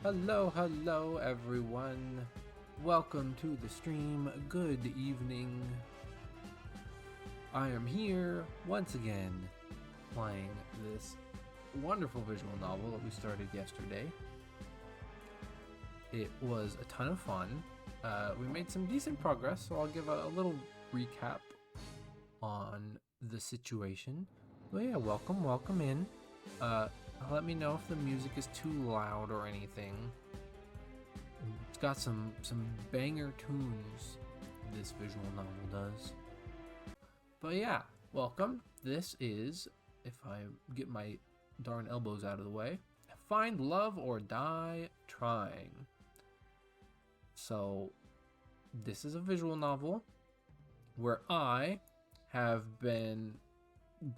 Hello, everyone. Welcome to the stream. Good evening. I am here once again playing this wonderful visual novel that we started yesterday. It was a ton of fun. We made some decent progress, so I'll give a little recap on the situation. But yeah, welcome in. Let me know if the music is too loud or anything. It's got some banger tunes, this visual novel does. But yeah, welcome. This is, if I get my darn elbows out of the way, Find Love or Die Trying. So, this is a visual novel where I have been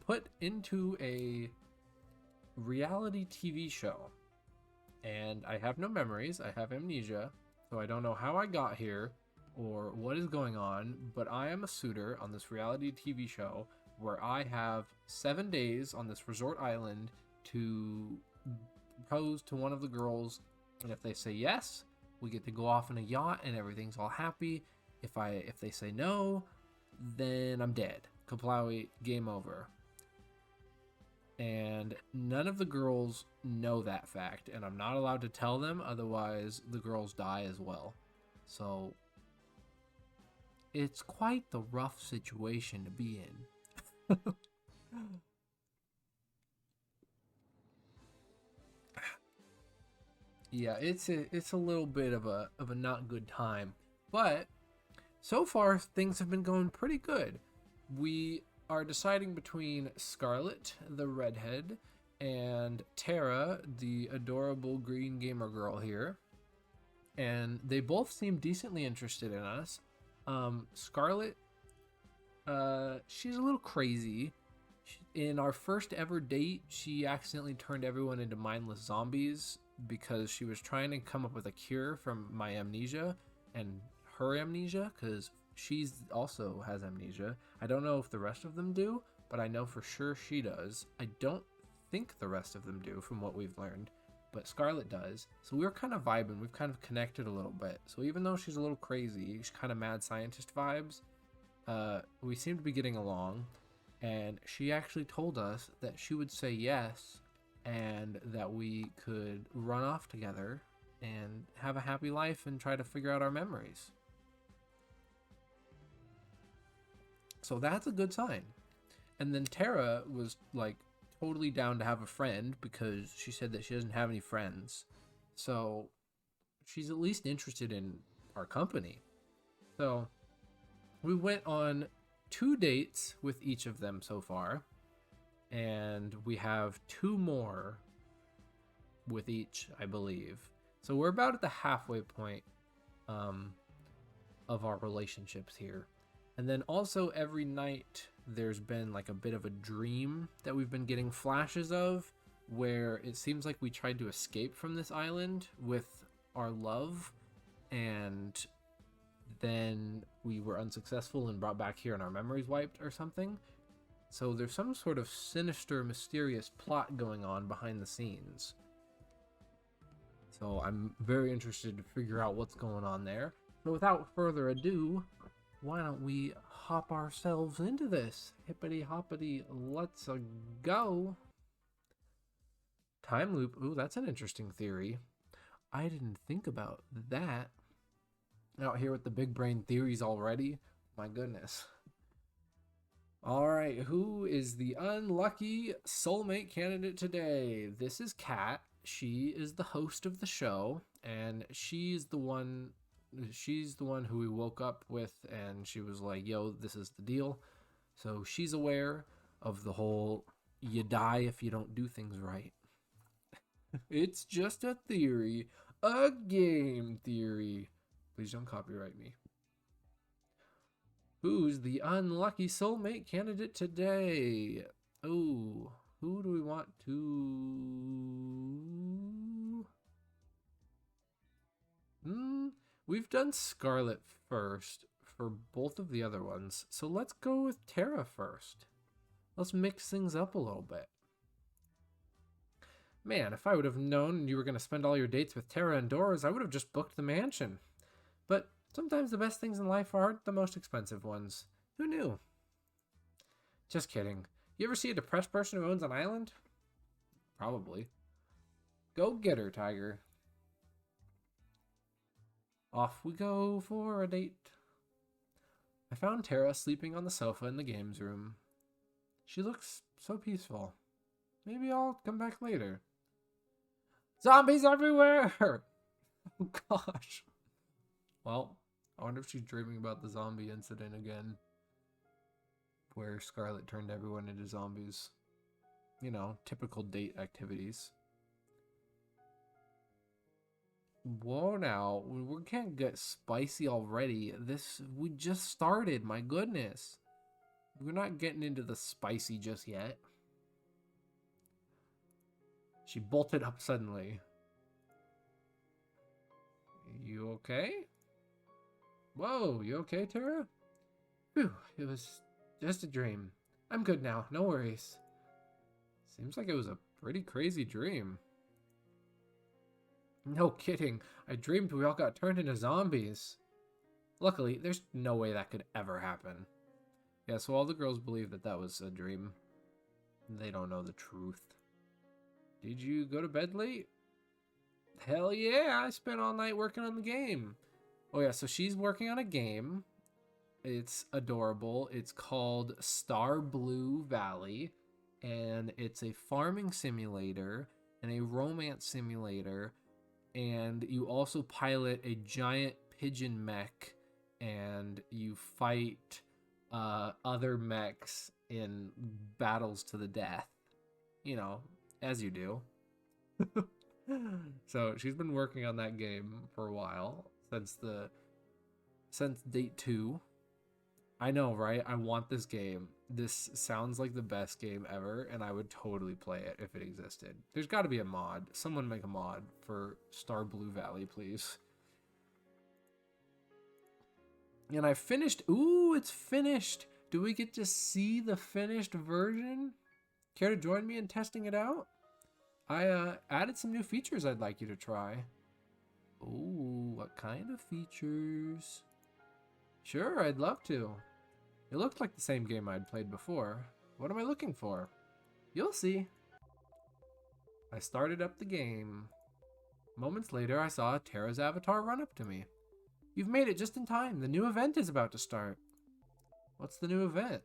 put into a reality TV show, and I have no memories. I have amnesia, so I don't know how I got here or what is going on, but I am a suitor on this reality TV show where I have 7 days on this resort island to propose to one of the girls, and if they say yes, we get to go off in a yacht and everything's all happy. If they say no, then I'm dead. Kaplawi, game over. And none of the girls know that fact, and I'm not allowed to tell them, otherwise the girls die as well. So it's quite the rough situation to be in. Yeah, it's a little bit of a not good time, but so far things have been going pretty good. We are deciding between Scarlet, the redhead, and Tara, the adorable green gamer girl here. And they both seem decently interested in us. Scarlet, she's a little crazy. In our first ever date, she accidentally turned everyone into mindless zombies because she was trying to come up with a cure from my amnesia and her amnesia, because she's also has amnesia. I don't know if the rest of them do, but I know for sure she does. I don't think the rest of them do from what we've learned, but Scarlet does. So we were kind of vibing. We've kind of connected a little bit. So even though she's a little crazy, she's kind of mad scientist vibes, we seem to be getting along. And she actually told us that she would say yes and that we could run off together and have a happy life and try to figure out our memories. So that's a good sign. And then Tara was like totally down to have a friend because she said that she doesn't have any friends. So she's at least interested in our company. So we went on 2 dates with each of them so far, and we have 2 more with each, I believe. So we're about at the halfway point of our relationships here. And then also every night there's been like a bit of a dream that we've been getting flashes of, where it seems like we tried to escape from this island with our love, and then we were unsuccessful and brought back here and our memories wiped or something. So there's some sort of sinister, mysterious plot going on behind the scenes. So I'm very interested to figure out what's going on there. So without further ado, why don't we hop ourselves into this? Hippity hoppity, let's go. Time loop. Ooh, that's an interesting theory. I didn't think about that. Out here with the big brain theories already. My goodness. All right, who is the unlucky soulmate candidate today? This is Kat. She is the host of the show, and she's the one who we woke up with, and she was like, yo, this is the deal. So she's aware of the whole you die if you don't do things right. It's just a theory, a game theory. Please don't copyright me. Who's the unlucky soulmate candidate today? Oh, who do we want to... We've done Scarlet first for both of the other ones, so let's go with Tara first. Let's mix things up a little bit. Man, if I would have known you were going to spend all your dates with Tara indoors, I would have just booked the mansion. But sometimes the best things in life aren't the most expensive ones. Who knew? Just kidding. You ever see a depressed person who owns an island? Probably. Go get her, Tiger. Off we go for a date. I found Tara sleeping on the sofa in the games room. She looks so peaceful. Maybe I'll come back later. Zombies everywhere! Oh gosh. Well, I wonder if she's dreaming about the zombie incident again. Where Scarlet turned everyone into zombies. You know, typical date activities. Whoa now, we can't get spicy already. We just started, my goodness. We're not getting into the spicy just yet. She bolted up suddenly. You okay? Whoa, you okay, Tara? Phew, it was just a dream. I'm good now, no worries. Seems like it was a pretty crazy dream. No kidding, I dreamed we all got turned into zombies. Luckily, there's no way that could ever happen. Yeah, so all the girls believe that that was a dream. They don't know the truth. Did you go to bed late? Hell yeah, I spent all night working on the game. Oh yeah, so she's working on a game. It's adorable. It's called Star Blue Valley. And it's a farming simulator and a romance simulator. And you also pilot a giant pigeon mech. And you fight other mechs in battles to the death. You know, as you do. So she's been working on that game for a while, since date 2. I know, right? I want this game. This sounds like the best game ever, and I would totally play it if it existed. There's got to be a mod. Someone make a mod for Star Blue Valley, please. And I finished. Ooh, it's finished. Do we get to see the finished version? Care to join me in testing it out? I added some new features I'd like you to try. Ooh, what kind of features? Sure, I'd love to. It looked like the same game I'd played before. What am I looking for? You'll see. I started up the game. Moments later, I saw Tara's avatar run up to me. You've made it just in time. The new event is about to start. What's the new event?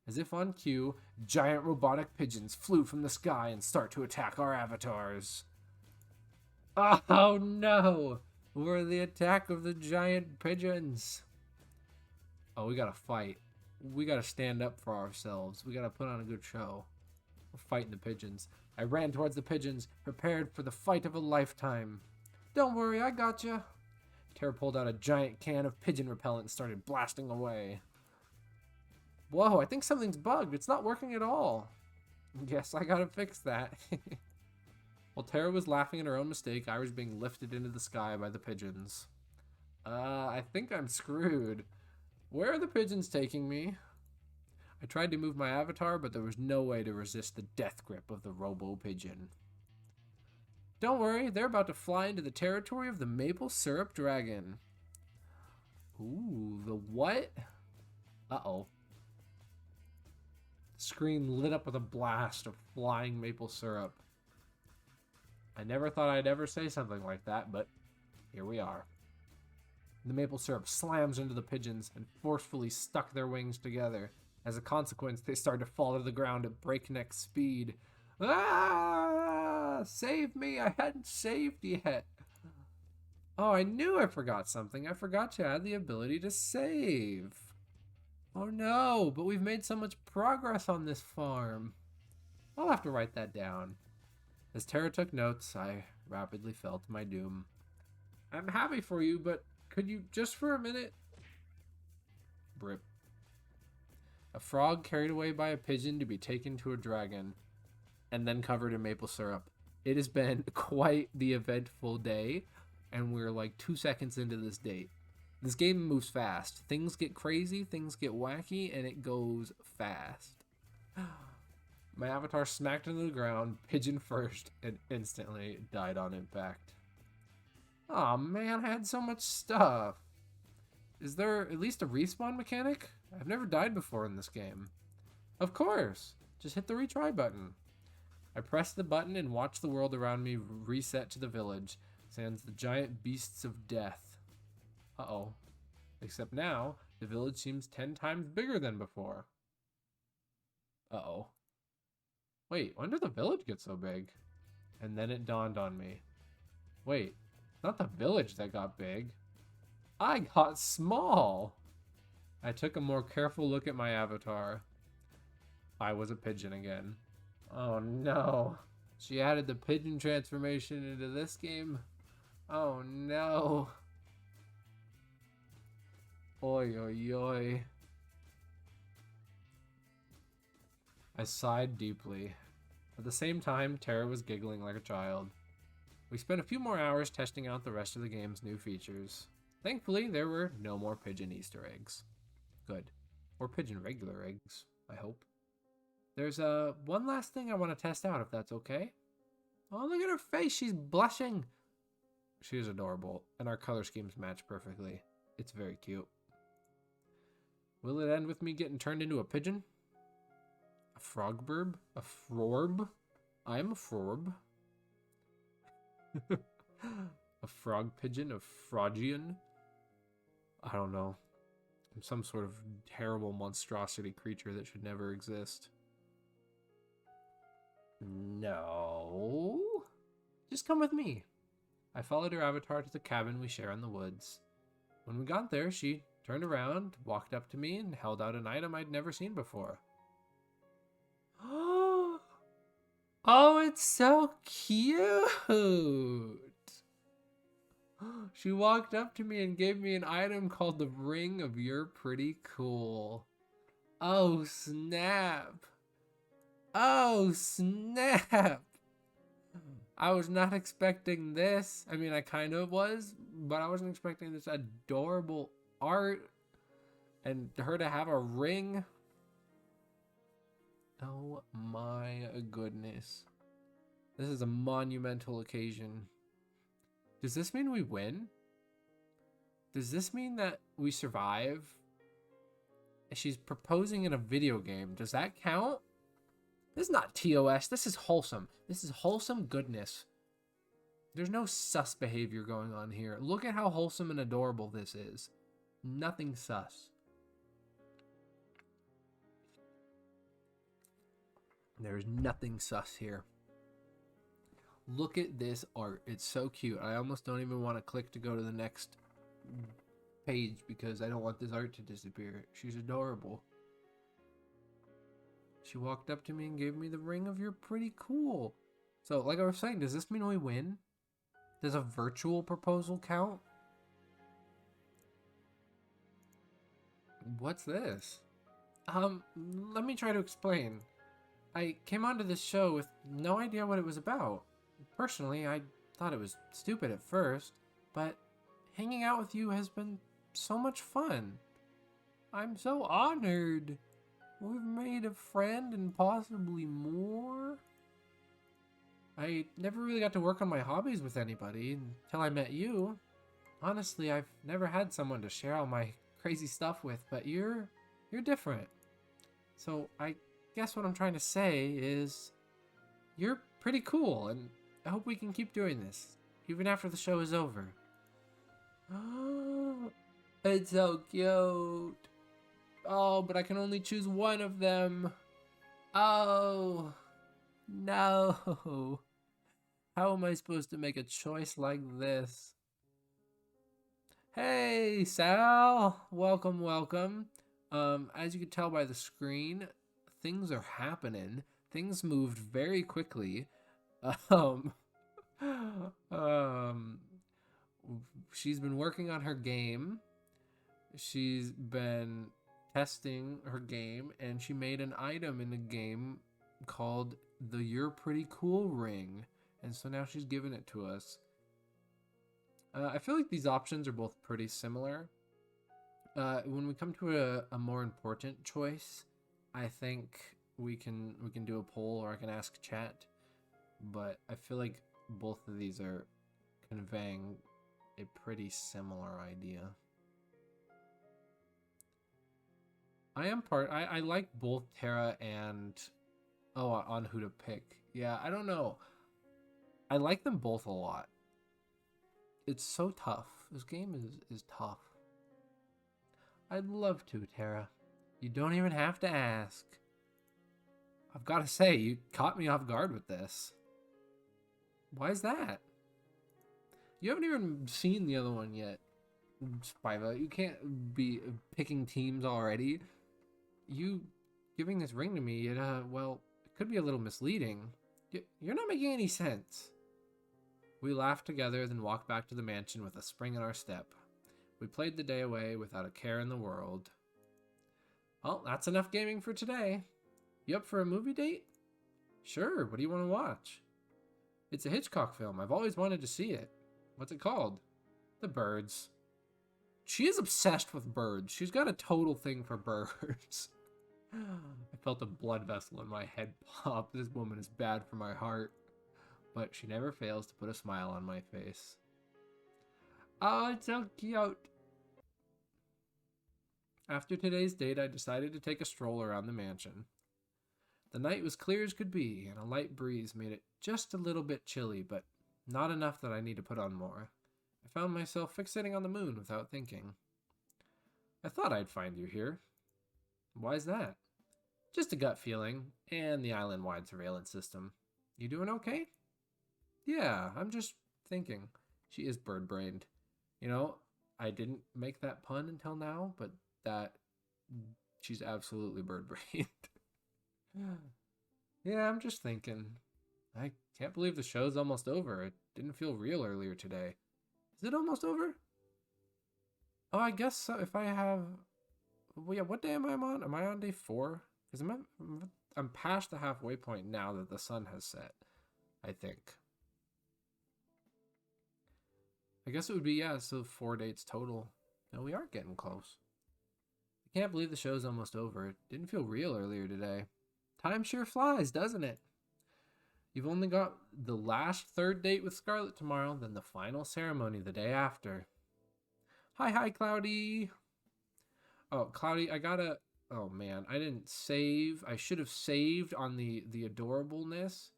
As if on cue, giant robotic pigeons flew from the sky and start to attack our avatars. Oh no! We're the attack of the giant pigeons. Oh, we gotta fight. We gotta stand up for ourselves. We gotta put on a good show. We're fighting the pigeons. I ran towards the pigeons, prepared for the fight of a lifetime. Don't worry, I gotcha. Tara pulled out a giant can of pigeon repellent and started blasting away. Whoa, I think something's bugged. It's not working at all. Guess I gotta fix that. While Tara was laughing at her own mistake, I was being lifted into the sky by the pigeons. I think I'm screwed. Where are the pigeons taking me? I tried to move my avatar, but there was no way to resist the death grip of the robo-pigeon. Don't worry, they're about to fly into the territory of the maple syrup dragon. Ooh, the what? Uh-oh. The screen lit up with a blast of flying maple syrup. I never thought I'd ever say something like that, but here we are. The maple syrup slams into the pigeons and forcefully stuck their wings together. As a consequence, they started to fall to the ground at breakneck speed. Ah! Save me! I hadn't saved yet. Oh, I knew I forgot something. I forgot to add the ability to save. Oh no, but we've made so much progress on this farm. I'll have to write that down. As Tara took notes, I rapidly fell to my doom. I'm happy for you, but could you just for a minute? Brip. A frog carried away by a pigeon to be taken to a dragon, and then covered in maple syrup. It has been quite the eventful day, and we're like 2 seconds into this date. This game moves fast. Things get crazy, things get wacky, and it goes fast. My avatar smacked into the ground, pigeon first, and instantly died on impact. Aw, man, I had so much stuff. Is there at least a respawn mechanic? I've never died before in this game. Of course! Just hit the retry button. I pressed the button and watched the world around me reset to the village, sans the giant beasts of death. Uh-oh. Except now, the village seems 10 times bigger than before. Uh-oh. Wait, when did the village get so big? And then it dawned on me. Wait, it's not the village that got big. I got small! I took a more careful look at my avatar. I was a pigeon again. Oh no. She added the pigeon transformation into this game. Oh no. Oi, oi, oi. I sighed deeply. At the same time, Tara was giggling like a child. We spent a few more hours testing out the rest of the game's new features. Thankfully, there were no more pigeon Easter eggs. Good. Or pigeon regular eggs, I hope. There's one last thing I want to test out, if that's okay. Oh, look at her face. She's blushing. She is adorable, and our color schemes match perfectly. It's very cute. Will it end with me getting turned into a pigeon? A frogburb? A frorb? I am a frorb. A frog pigeon? A frogian? I don't know. I'm some sort of terrible monstrosity creature that should never exist. No. Just come with me. I followed her avatar to the cabin we share in the woods. When we got there, she turned around, walked up to me, and held out an item I'd never seen before. Oh, it's so cute. She walked up to me and gave me an item called the Ring of You're Pretty Cool. Oh, snap. Oh, snap. I was not expecting this. I mean, I kind of was, but I wasn't expecting this adorable art and her to have a ring. Oh my goodness. This is a monumental occasion. Does this mean we win? Does this mean that we survive? She's proposing in a video game. Does that count? This is not TOS. This is wholesome. This is wholesome goodness. There's no sus behavior going on here. Look at how wholesome and adorable this is. Nothing sus. There's nothing sus here. Look at this art. It's so cute. I almost don't even want to click to go to the next page because I don't want this art to disappear. She's adorable. She walked up to me and gave me the ring of You're Pretty Cool. So, like I was saying, does this mean we win? Does a virtual proposal count? What's this? Let me try to explain. I came onto this show with no idea what it was about. Personally, I thought it was stupid at first, but hanging out with you has been so much fun. I'm so honored. We've made a friend and possibly more. I never really got to work on my hobbies with anybody until I met you. Honestly, I've never had someone to share all my crazy stuff with, but you're different. So I guess what I'm trying to say is you're pretty cool, and I hope we can keep doing this, even after the show is over. Oh, it's so cute. Oh, but I can only choose one of them. Oh, no. How am I supposed to make a choice like this? Hey, Sal. Welcome, welcome. As you can tell by the screen, things are happening. Things moved very quickly. She's been working on her game. She's been testing her game, and she made an item in the game called the You're Pretty Cool ring, and so now she's giving it to us. I feel like these options are both pretty similar. When we come to a more important choice, I think we can do a poll, or I can ask chat. But I feel like both of these are conveying a pretty similar idea. I like both Terra and on who to pick. Yeah, I don't know. I like them both a lot. It's so tough. This game is tough. I'd love to, Terra. You don't even have to ask. I've got to say, you caught me off guard with this. Why is that? You haven't even seen the other one yet, Spiva. You can't be picking teams already. You giving this ring to me, well, it could be a little misleading. You're not making any sense. We laughed together, then walked back to the mansion with a spring in our step. We played the day away without a care in the world. Well, that's enough gaming for today. You up for a movie date? Sure, what do you want to watch? It's a Hitchcock film. I've always wanted to see it. What's it called? The Birds. She is obsessed with birds. She's got a total thing for birds. I felt a blood vessel in my head pop. This woman is bad for my heart. But she never fails to put a smile on my face. Oh, it's so cute. After today's date, I decided to take a stroll around the mansion. The night was clear as could be, and a light breeze made it just a little bit chilly, but not enough that I need to put on more. I found myself fixating on the moon without thinking. I thought I'd find you here. Why's that? Just a gut feeling, and the island-wide surveillance system. You doing okay? Yeah, I'm just thinking. She is bird-brained. You know, I didn't make that pun until now, but she's absolutely bird-brained. Yeah, I'm just thinking. I can't believe the show's almost over. It didn't feel real earlier today. Is it almost over? Oh, I guess so. If I have... Well, yeah, what day am I on? Am I on day 4? Because I'm past the halfway point now that the sun has set, I think. I guess it would be, yeah, so 4 dates total. No, we are getting close. I can't believe the show's almost over. It didn't feel real earlier today. Time sure flies, doesn't it? You've only got the last 3rd date with Scarlet tomorrow, then the final ceremony the day after. Hi, Cloudy. Oh, Cloudy, oh man, I didn't save. I should have saved on the adorableness.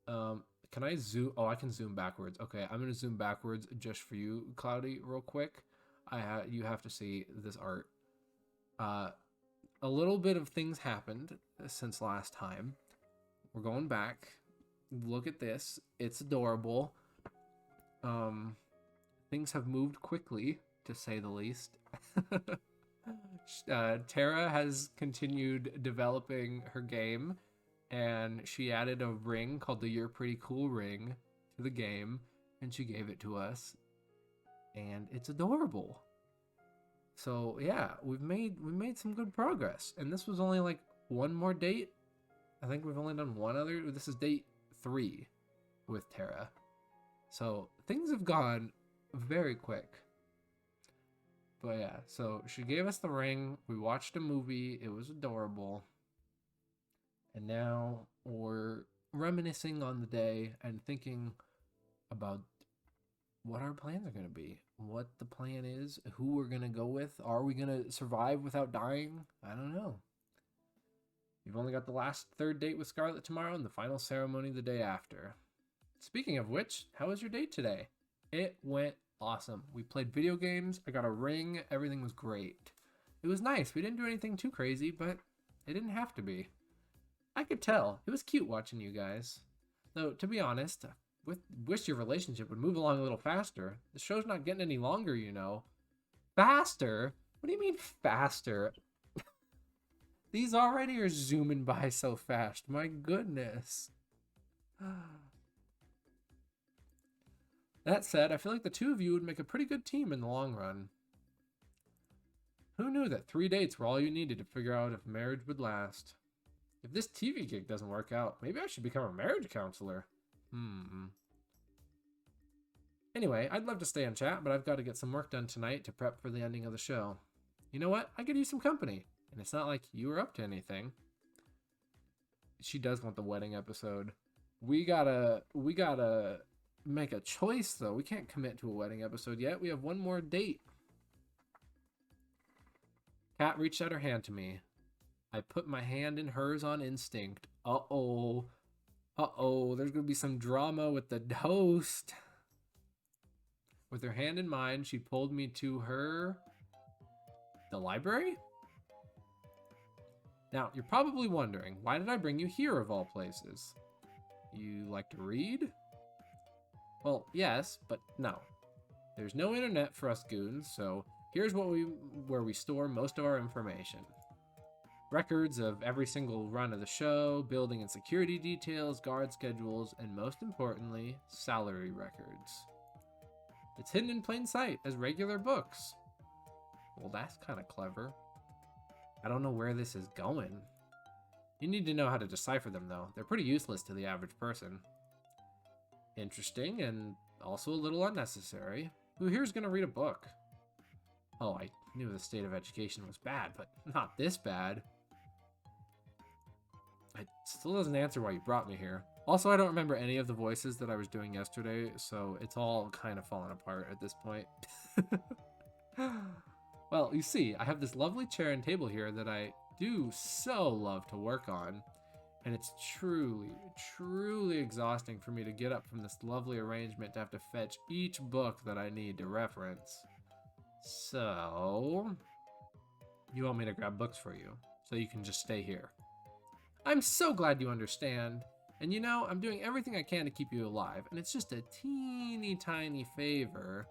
Can I zoom? Oh, I can zoom backwards. Okay, I'm gonna zoom backwards just for you, Cloudy, real quick. You have to see this art. A little bit of things happened since last time. We're going back. Look at this. It's adorable. Things have moved quickly, to say the least. Terra has continued developing her game, and she added a ring called the You're Pretty Cool ring to the game, and she gave it to us, and it's adorable. So yeah, we made some good progress, and this was only like one more date. I think we've only done one other. This is date 3 with Terra, so things have gone very quick. But yeah, so she gave us the ring. We watched a movie. It was adorable. And now we're reminiscing on the day and thinking about what our plans are going to be. What the plan is. Who we're going to go with. Are we going to survive without dying? I don't know. You've only got the last 3rd date with Scarlet tomorrow and the final ceremony the day after. Speaking of which, how was your date today? It went awesome. We played video games. I got a ring. Everything was great. It was nice. We didn't do anything too crazy, but it didn't have to be. I could tell. It was cute watching you guys. Though, to be honest, wish your relationship would move along a little faster. The show's not getting any longer, you know. Faster? What do you mean faster? These already are zooming by so fast. My goodness. That said, I feel like the two of you would make a pretty good team in the long run. Who knew that 3 dates were all you needed to figure out if marriage would last? If this TV gig doesn't work out, maybe I should become a marriage counselor. Anyway, I'd love to stay and chat, but I've got to get some work done tonight to prep for the ending of the show. You know what? I could use some company, and it's not like you were up to anything. she does want the wedding episode. We gotta make a choice though. We can't commit to a wedding episode yet. We have one more date. Kat reached out her hand to me. I put my hand in hers on instinct. Uh-oh. Uh-oh, there's gonna be some drama with the host. With her hand in mine, she pulled me to the library? Now, you're probably wondering, why did I bring you here of all places? You like to read? Well, yes, but no. There's no internet for us goons, so here's where we store most of our information. Records of every single run of the show, building and security details, guard schedules, and most importantly, salary records. It's hidden in plain sight as regular books. Well, that's kind of clever. I don't know where this is going. You need to know how to decipher them, though. They're pretty useless to the average person. Interesting, and also a little unnecessary. Who here's gonna read a book? Oh, I knew the state of education was bad, but not this bad. It still doesn't answer why you brought me here. Also, I don't remember any of the voices that I was doing yesterday, so it's all kind of falling apart at this point. Well, you see, I have this lovely chair and table here that I do so love to work on, and it's truly, truly exhausting for me to get up from this lovely arrangement to have to fetch each book that I need to reference. So, you want me to grab books for you, so you can just stay here. I'm so glad you understand. And you know, I'm doing everything I can to keep you alive, and it's just a teeny tiny favor.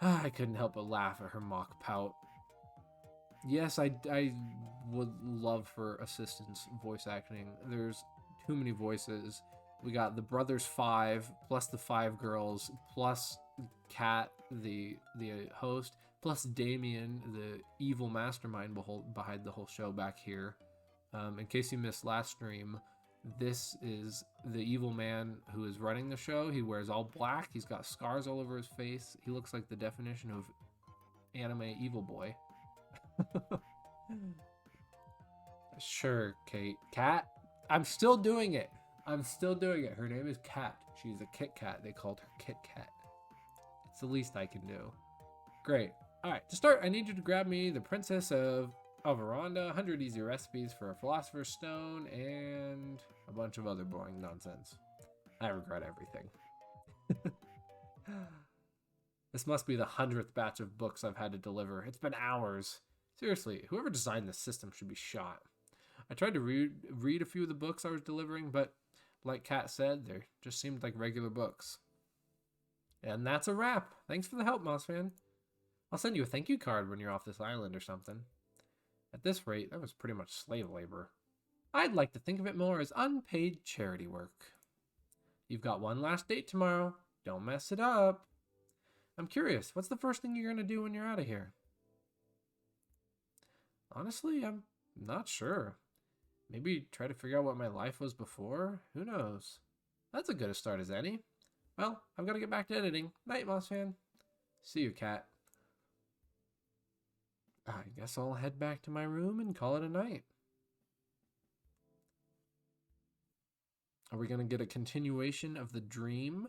I couldn't help but laugh at her mock pout. Yes, I would love for assistance voice acting. There's too many voices. We got the Brothers 5, plus the 5 girls, plus Kat, the host, plus Damien, the evil mastermind behind the whole show back here. In case you missed last stream, this is the evil man who is running the show. He wears all black. He's got scars all over his face. He looks like the definition of anime evil boy. Sure, Kate. Kat? I'm still doing it. I'm still doing it. Her name is Kat. She's a Kit Kat. They called her Kit Kat. It's the least I can do. Great. All right, to start, I need you to grab me the Princess of Alvaranda, 100 easy recipes for a Philosopher's Stone, and a bunch of other boring nonsense. I regret everything. This must be the 100th batch of books I've had to deliver. It's been hours. Seriously, whoever designed this system should be shot. I tried to read a few of the books I was delivering, but like Kat said, they just seemed like regular books. And that's a wrap. Thanks for the help, Mossfan. I'll send you a thank you card when you're off this island or something. At this rate, that was pretty much slave labor. I'd like to think of it more as unpaid charity work. You've got one last date tomorrow. Don't mess it up. I'm curious, what's the first thing you're going to do when you're out of here? Honestly, I'm not sure. Maybe try to figure out what my life was before? Who knows? That's as good a start as any. Well, I've got to get back to editing. Night, Mossfan. See you, Kat. I guess I'll head back to my room and call it a night. Are we going to get a continuation of the dream?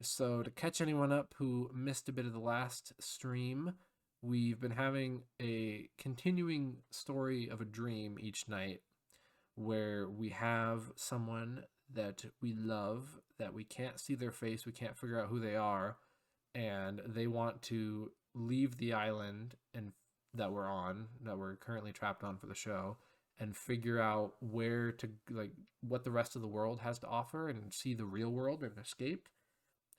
So to catch anyone up who missed a bit of the last stream, we've been having a continuing story of a dream each night where we have someone that we love, that we can't see their face, we can't figure out who they are, and they want to leave the island and that we're currently trapped on for the show, and figure out where to, like, what the rest of the world has to offer and see the real world and escape.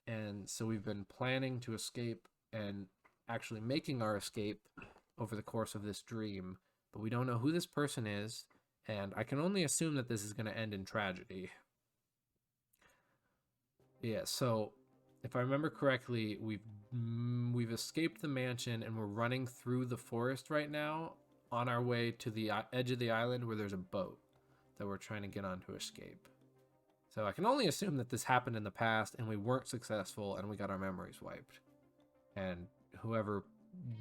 And so we've been planning to escape and actually making our escape over the course of this dream, but we don't know who this person is, and I can only assume that this is going to end in tragedy. Yeah, so if I remember correctly, we've escaped the mansion and we're running through the forest right now on our way to the edge of the island where there's a boat that we're trying to get on to escape. So I can only assume that this happened in the past and we weren't successful and we got our memories wiped. And whoever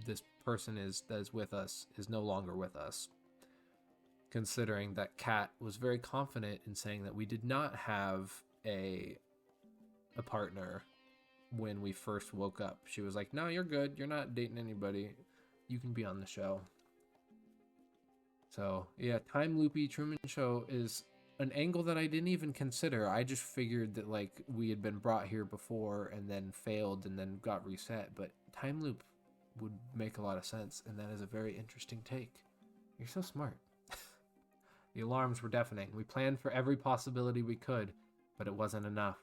this person is that is with us is no longer with us. considering that Kat was very confident in saying that we did not have a partner when we first woke up. She was like, no, you're good. You're not dating anybody. You can be on the show. So, yeah, Time Loopy Truman Show is an angle that I didn't even consider. I just figured that, like, we had been brought here before and then failed and then got reset. But Time Loop would make a lot of sense, and that is a very interesting take. You're so smart. The alarms were deafening. We planned for every possibility we could, but it wasn't enough.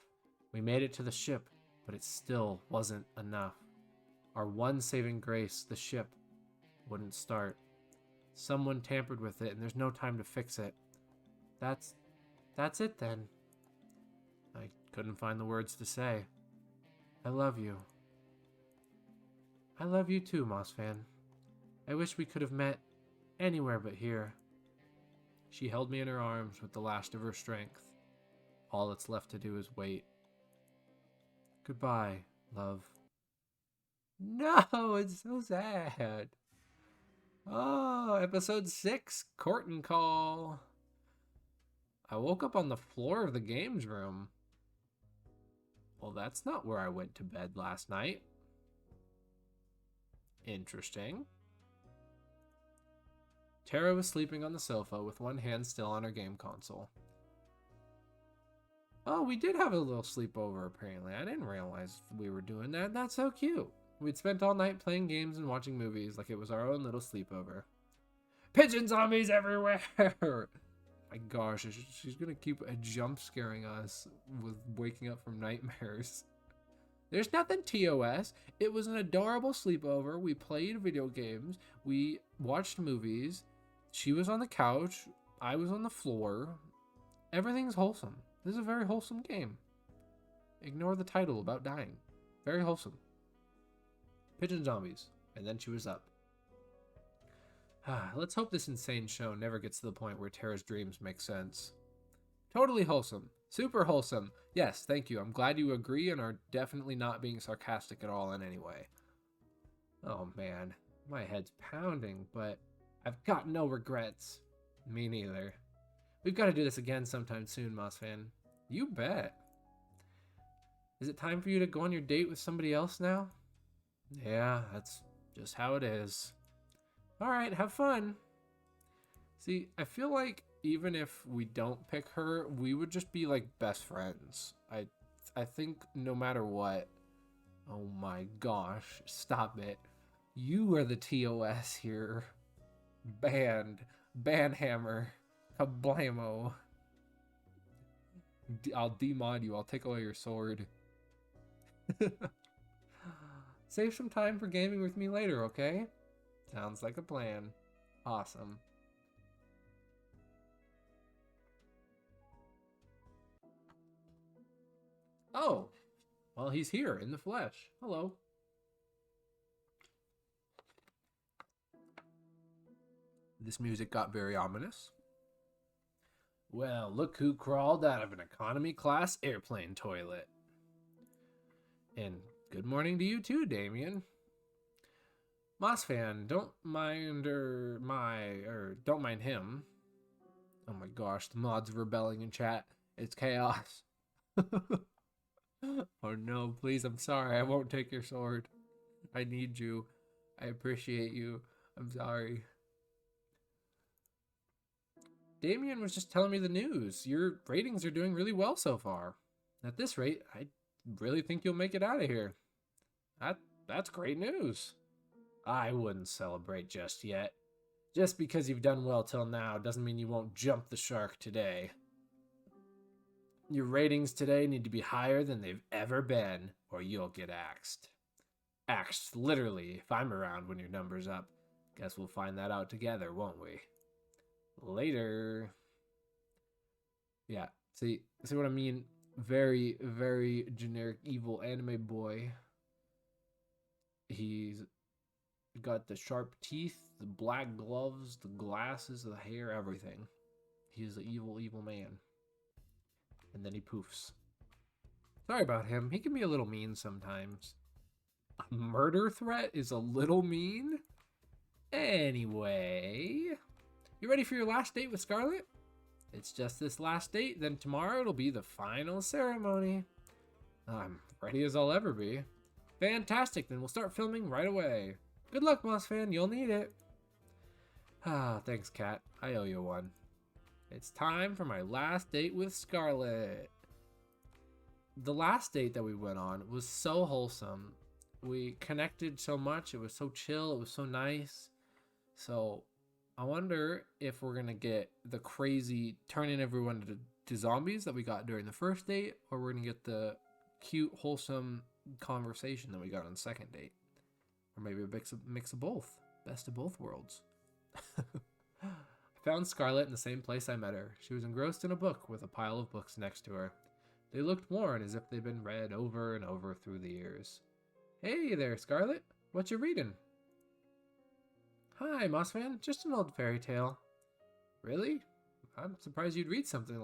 We made it to the ship, but it still wasn't enough. Our one saving grace, the ship, wouldn't start. Someone tampered with it, and there's no time to fix it. That's it then. I couldn't find the words to say. I love you. I love you too, Mossfan. I wish we could have met anywhere but here. She held me in her arms with the last of her strength. All that's left to do is wait. Goodbye, love. No, it's so sad. Oh, episode 6, Court Call. I woke up on the floor of the games room. Well, that's not where I went to bed last night. Interesting. Tara was sleeping on the sofa with one hand still on her game console. Oh, we did have a little sleepover, apparently. I didn't realize we were doing that. That's so cute. We'd spent all night playing games and watching movies like it was our own little sleepover. Pigeon zombies everywhere! My gosh, she's gonna keep jump scaring us with waking up from nightmares. There's nothing TOS. It was an adorable sleepover. We played video games. We watched movies. She was on the couch. I was on the floor. Everything's wholesome. This is a very wholesome game. Ignore the title about dying. Very wholesome. Pigeon zombies. And then she was up. Let's hope this insane show never gets to the point where Tara's dreams make sense. Totally wholesome. Super wholesome. Yes, thank you. I'm glad you agree and are definitely not being sarcastic at all in any way. Oh man, my head's pounding, but I've got no regrets. Me neither. We've got to do this again sometime soon, Mossfan. You bet. Is it time for you to go on your date with somebody else now? Yeah, that's just how it is. Alright, have fun. See, I feel like even if we don't pick her, we would just be like best friends. I think no matter what. Oh my gosh, stop it. You are the TOS here. Banned. Banhammer. Kablamo. I'll demod you. I'll take away your sword. Save some time for gaming with me later, okay? Sounds like a plan. Awesome. Oh, well, he's here in the flesh. Hello. This music got very ominous. Well, look who crawled out of an economy class airplane toilet. And good morning to you too, Damien. Mossfan, don't mind him. Oh my gosh, the mods are rebelling in chat. It's chaos. Oh no, please, I'm sorry. I won't take your sword. I need you. I appreciate you. I'm sorry. Damien was just telling me the news. Your ratings are doing really well so far. At this rate, I really think you'll make it out of here. That's great news. I wouldn't celebrate just yet. Just because you've done well till now doesn't mean you won't jump the shark today. Your ratings today need to be higher than they've ever been, or you'll get axed. Axed, literally, if I'm around when your number's up. Guess we'll find that out together, won't we? Later. Yeah, see what I mean? Very, very generic evil anime boy. He's got the sharp teeth, the black gloves, the glasses, the hair, everything. He is an evil, evil man. And then he poofs. Sorry about him. He can be a little mean sometimes. A murder threat is a little mean? Anyway, You ready for your last date with Scarlet? It's just this last date, then tomorrow it'll be the final ceremony. I'm ready as I'll ever be. Fantastic, then we'll start filming right away. Good luck, Mossfan, you'll need it. Ah, thanks, Cat. I owe you one. It's time for my last date with Scarlet. The last date that we went on was so wholesome. We connected so much. It was so chill. It was so nice. So I wonder if we're going to get the crazy turning everyone to zombies that we got during the first date, or we're going to get the cute, wholesome conversation that we got on the second date. Or maybe a mix of both. Best of both worlds. I found Scarlet in the same place I met her. She was engrossed in a book with a pile of books next to her. They looked worn as if they'd been read over and over through the years. Hey there, Scarlet. What you reading? Hi, Mossfan. Just an old fairy tale. Really? I'm surprised you'd read something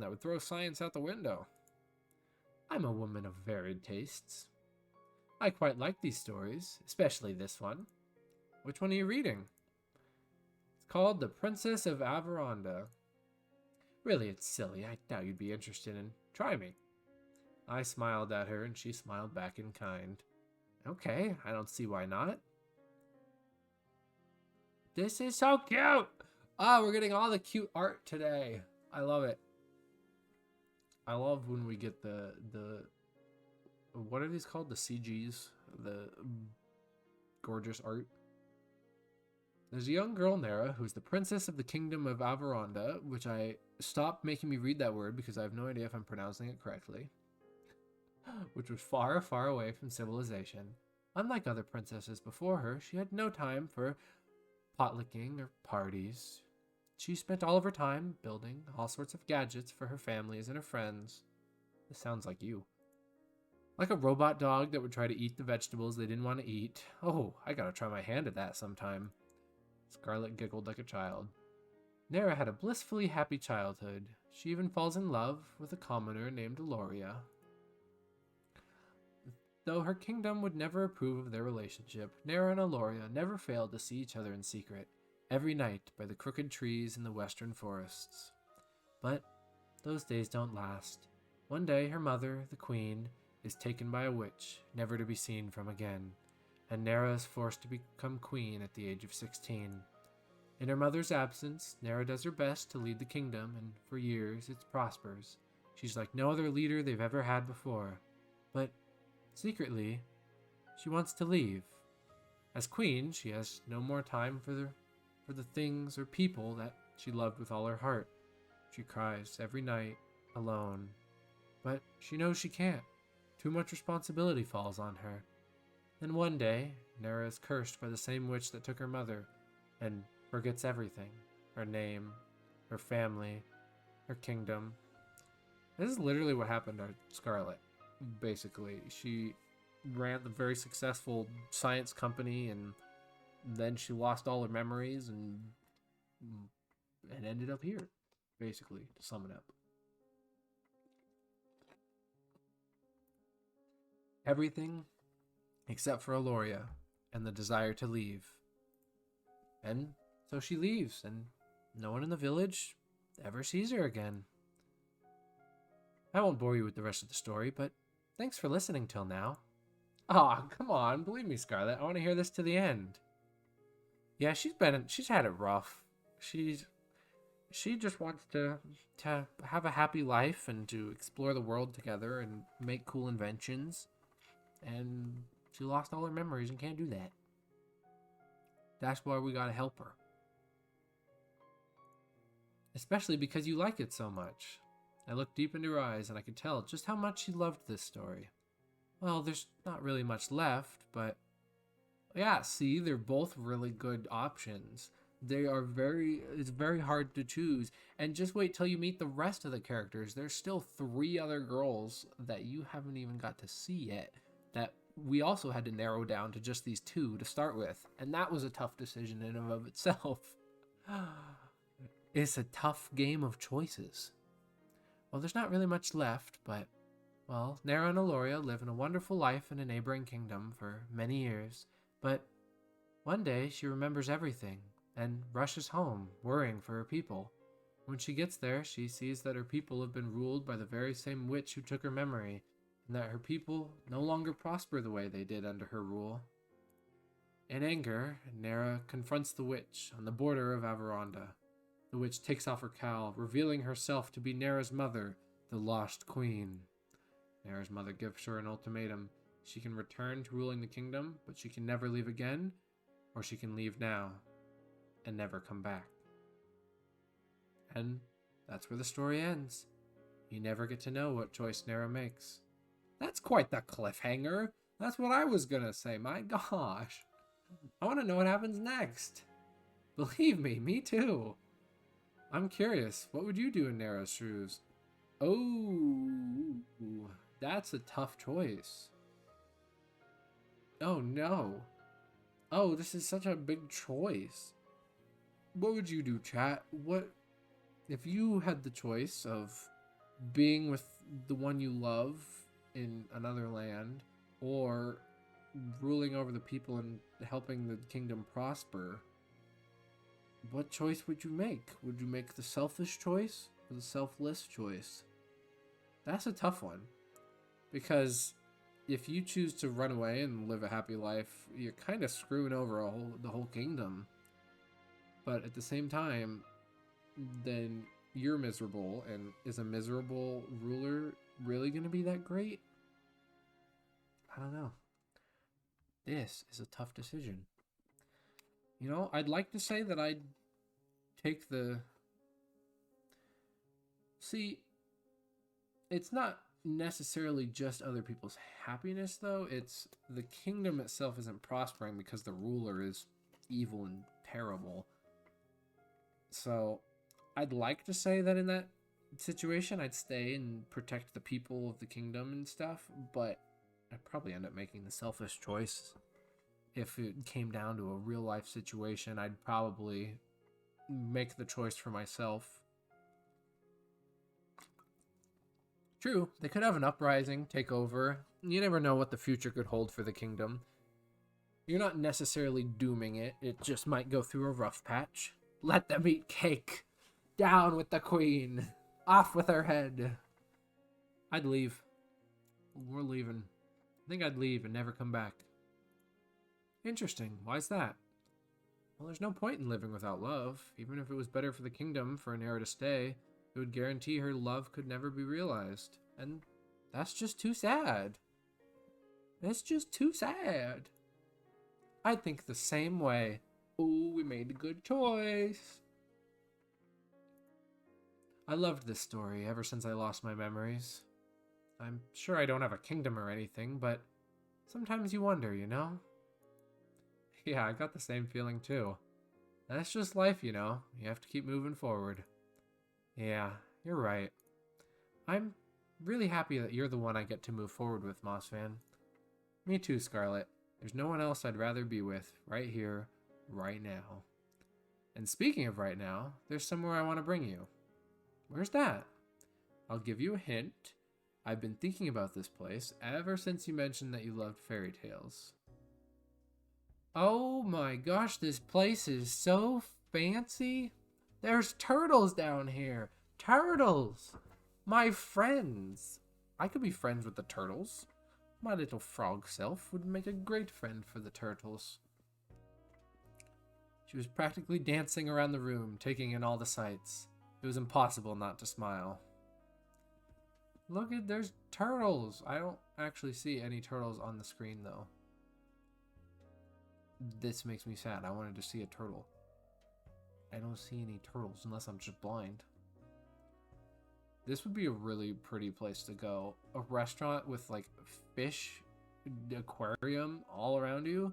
that would throw science out the window. I'm a woman of varied tastes. I quite like these stories, especially this one. Which one are you reading? It's called The Princess of Averonda. Really, it's silly. I doubt you'd be interested in. Try me. I smiled at her, and she smiled back in kind. Okay, I don't see why not. This is so cute! Ah, we're getting all the cute art today. I love it. I love when we get the what are these called? The CGs? The gorgeous art. There's a young girl, Nera, who's the princess of the kingdom of Averonda, which I stopped making me read that word because I have no idea if I'm pronouncing it correctly, which was far, far away from civilization. Unlike other princesses before her, she had no time for potlucking or parties. She spent all of her time building all sorts of gadgets for her families and her friends. This sounds like you. Like a robot dog that would try to eat the vegetables they didn't want to eat. Oh, I gotta try my hand at that sometime. Scarlet giggled like a child. Nera had a blissfully happy childhood. She even falls in love with a commoner named Aloria. Though her kingdom would never approve of their relationship, Nera and Aloria never failed to see each other in secret, every night by the crooked trees in the western forests. But those days don't last. One day her mother, the queen, is taken by a witch, never to be seen from again, and Nera is forced to become queen at the age of 16. In her mother's absence, Nera does her best to lead the kingdom, and for years it prospers. She's like no other leader they've ever had before. But secretly, she wants to leave. As queen, she has no more time for the things or people that she loved with all her heart. She cries every night, alone. But she knows she can't. Too much responsibility falls on her. Then one day, Nera is cursed by the same witch that took her mother, and forgets everything. Her name, her family, her kingdom. This is literally what happened to Scarlet, basically. She ran a very successful science company, and then she lost all her memories and ended up here, basically, to sum it up. Everything except for Aloria and the desire to leave. And so she leaves, and no one in the village ever sees her again. I won't bore you with the rest of the story, but thanks for listening till now. Aw, come on, believe me, Scarlet, I want to hear this to the end. Yeah, she's had it rough. She just wants to have a happy life and to explore the world together and make cool inventions. And she lost all her memories and can't do that. That's why we gotta help her. Especially because you like it so much. I looked deep into her eyes and I could tell just how much she loved this story. Well, there's not really much left, but yeah, see, they're both really good options. It's very hard to choose. And just wait till you meet the rest of the characters. There's still 3 other girls that you haven't even got to see yet, that we also had to narrow down to just these 2 to start with. And that was a tough decision in and of itself. It's a tough game of choices. Well, there's not really much left, but, well, Nera and Aloria live in a wonderful life in a neighboring kingdom for many years. But one day she remembers everything, and rushes home, worrying for her people. When she gets there, she sees that her people have been ruled by the very same witch who took her memory, and that her people no longer prosper the way they did under her rule. In anger, Nera confronts the witch on the border of Avaronda. The witch takes off her cowl, revealing herself to be Nera's mother, the Lost Queen. Nera's mother gives her an ultimatum. She can return to ruling the kingdom, but she can never leave again, or she can leave now and never come back. And that's where the story ends. You never get to know what choice Nera makes. That's quite the cliffhanger. That's what I was gonna say. My gosh. I want to know what happens next. Believe me too. I'm curious. What would you do in Nera's shoes? Oh, that's a tough choice. Oh no. Oh, this is such a big choice. What would you do, chat? What if you had the choice of being with the one you love in another land, or ruling over the people and helping the kingdom prosper? What choice would you make? Would you make the selfish choice or the selfless choice? That's a tough one, because if you choose to run away and live a happy life, you're kind of screwing over the whole kingdom. But at the same time, then you're miserable, and is a miserable ruler really going to be that great? I don't know. This is a tough decision. You know, I'd like to say that I'd take the... See, it's not necessarily just other people's happiness, though. It's the kingdom itself isn't prospering because the ruler is evil and terrible. So, I'd like to say that in that situation, I'd stay and protect the people of the kingdom and stuff, but I'd probably end up making the selfish choice. If it came down to a real life situation, I'd probably make the choice for myself. True, they could have an uprising, take over. You never know what the future could hold for the kingdom. You're not necessarily dooming it. It just might go through a rough patch. Let them eat cake. Down with the queen. Off with her head. I'd leave. We're leaving. I think I'd leave and never come back. Interesting. Why's that? Well, there's no point in living without love. Even if it was better for the kingdom for Nera to stay, it would guarantee her love could never be realized. And that's just too sad. It's just too sad. I think the same way. Ooh, we made a good choice. I loved this story ever since I lost my memories. I'm sure I don't have a kingdom or anything, but sometimes you wonder, you know? Yeah, I got the same feeling too. That's just life, you know? You have to keep moving forward. Yeah, you're right. I'm really happy that you're the one I get to move forward with, Mossfan. Me too, Scarlet. There's no one else I'd rather be with, right here, right now. And speaking of right now, there's somewhere I want to bring you. Where's that? I'll give you a hint. I've been thinking about this place ever since you mentioned that you loved fairy tales. Oh my gosh, this place is so fancy. There's turtles down here. Turtles! My friends. I could be friends with the turtles. My little frog self would make a great friend for the turtles. She was practically dancing around the room, taking in all the sights. It was impossible not to smile. Look at, there's turtles. I don't actually see any turtles on the screen though. This makes me sad. I wanted to see a turtle. I don't see any turtles unless I'm just blind. This would be a really pretty place to go. A restaurant with like fish aquarium all around you.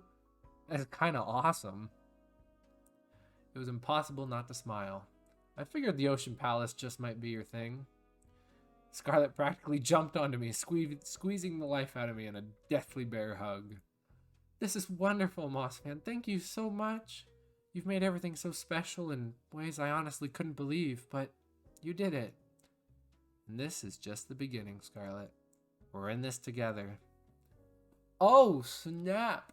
That's kind of awesome. It was impossible not to smile. I figured the Ocean Palace just might be your thing. Scarlet practically jumped onto me, squeezing the life out of me in a deathly bear hug. This is wonderful, Mossfan. Thank you so much. You've made everything so special in ways I honestly couldn't believe, but you did it. And this is just the beginning, Scarlet. We're in this together. Oh, snap.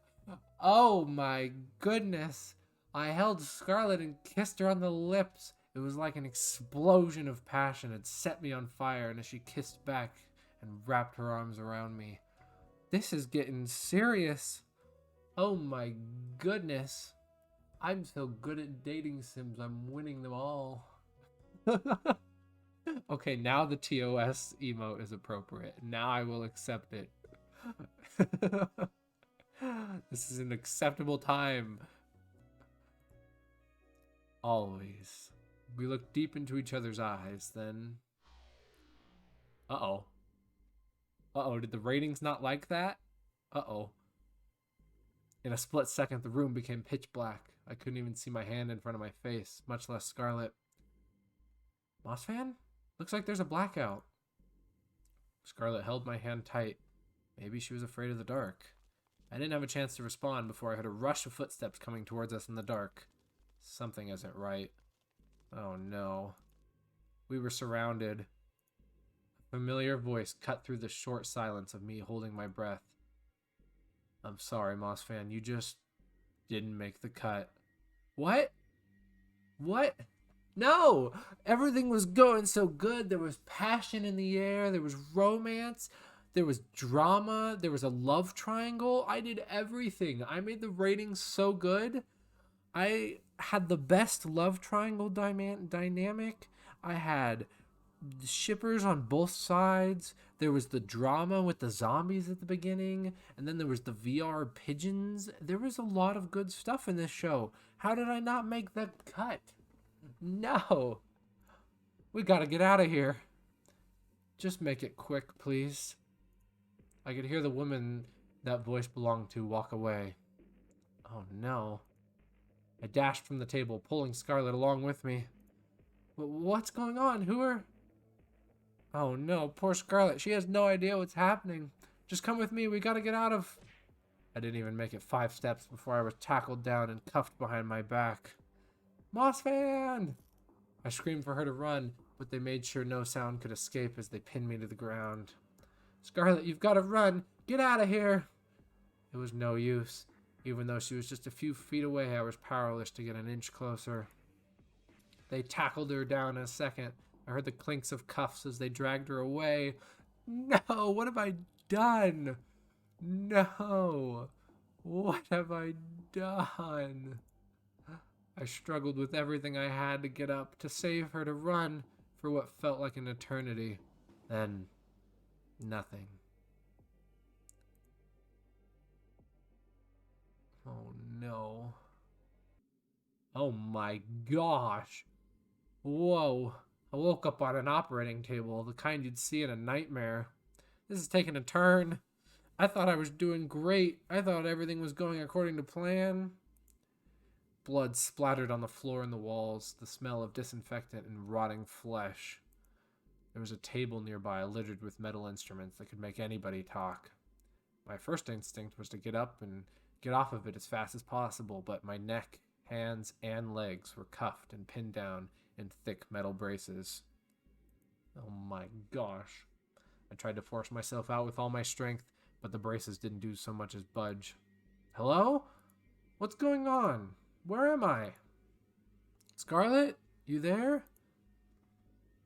Oh my goodness. I held Scarlet and kissed her on the lips. It was like an explosion of passion had set me on fire, and as she kissed back and wrapped her arms around me. This is getting serious. Oh my goodness. I'm so good at dating sims, I'm winning them all. Okay, now the TOS emote is appropriate. Now I will accept it. This is an acceptable time. Always. We look deep into each other's eyes, then... Uh-oh. Uh-oh, did the ratings not like that? Uh-oh. In a split second, the room became pitch black. I couldn't even see my hand in front of my face, much less Scarlet. Mossfan? Looks like there's a blackout. Scarlet held my hand tight. Maybe she was afraid of the dark. I didn't have a chance to respond before I heard a rush of footsteps coming towards us in the dark. Something isn't right. Oh no. We were surrounded. A familiar voice cut through the short silence of me holding my breath. I'm sorry, Mossfan, you just didn't make the cut. What? What? No! Everything was going so good. There was passion in the air. There was romance. There was drama. There was a love triangle. I did everything. I made the ratings so good. I had the best love triangle dynamic. I had shippers on both sides. There was the drama with the zombies at the beginning, and then there was the VR pigeons. There was a lot of good stuff in this show. How did I not make the cut? No. We gotta get out of here. Just make it quick, please. I could hear the woman that voice belonged to walk away. Oh no. I dashed from the table, pulling Scarlet along with me. What's going on? Who are... Oh no, poor Scarlet. She has no idea what's happening. Just come with me. We gotta get out of... I didn't even make it 5 steps before I was tackled down and cuffed behind my back. Mossfan! I screamed for her to run, but they made sure no sound could escape as they pinned me to the ground. Scarlet, you've got to run. Get out of here. It was no use. Even though she was just a few feet away, I was powerless to get an inch closer. They tackled her down in a second. I heard the clinks of cuffs as they dragged her away. No, what have I done? No, what have I done? I struggled with everything I had to get up, to save her, to run for what felt like an eternity. Then, nothing. Oh no. Oh my gosh. Whoa. I woke up on an operating table, the kind you'd see in a nightmare. This is taking a turn. I thought I was doing great. I thought everything was going according to plan. Blood splattered on the floor and the walls, the smell of disinfectant and rotting flesh. There was a table nearby littered with metal instruments that could make anybody talk. My first instinct was to get up and get off of it as fast as possible, but my neck, hands, and legs were cuffed and pinned down in thick metal braces. Oh my gosh. I tried to force myself out with all my strength, but the braces didn't do so much as budge. Hello? What's going on? Where am I? Scarlet? You there?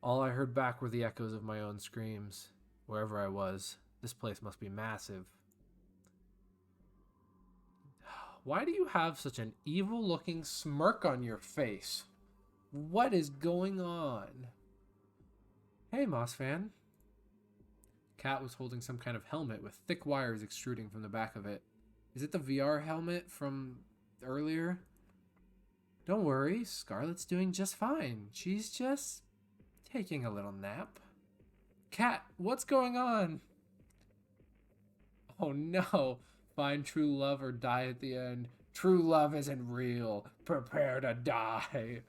All I heard back were the echoes of my own screams. Wherever I was, this place must be massive. Why do you have such an evil-looking smirk on your face? What is going on? Hey, Mossfan. Cat was holding some kind of helmet with thick wires extruding from the back of it. Is it the VR helmet from earlier? Don't worry, Scarlet's doing just fine. She's just taking a little nap. Cat, what's going on? Oh no. Find true love or die at the end. True love isn't real. Prepare to die.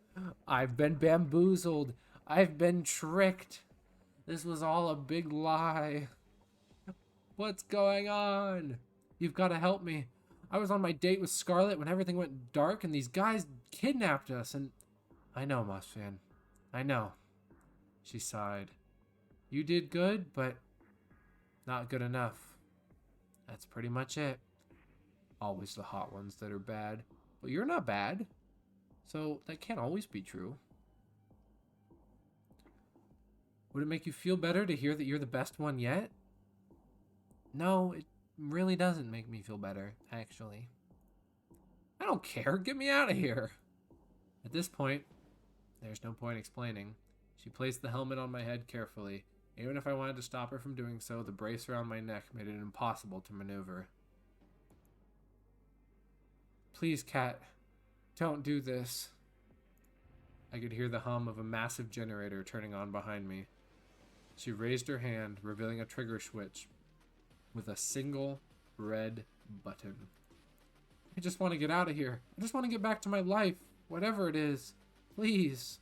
I've been bamboozled. I've been tricked. This was all a big lie. What's going on? You've got to help me. I was on my date with Scarlet when everything went dark and these guys kidnapped us and... I know, Mossfan. I know. She sighed. You did good, but not good enough. That's pretty much it. Always the hot ones that are bad. But you're not bad. So that can't always be true. Would it make you feel better to hear that you're the best one yet? No, it really doesn't make me feel better, actually. I don't care. Get me out of here. At this point, there's no point explaining. She placed the helmet on my head carefully. Even if I wanted to stop her from doing so, the brace around my neck made it impossible to maneuver. Please, Cat, don't do this. I could hear the hum of a massive generator turning on behind me. She raised her hand, revealing a trigger switch with a single red button. I just want to get out of here. I just want to get back to my life, whatever it is. Please.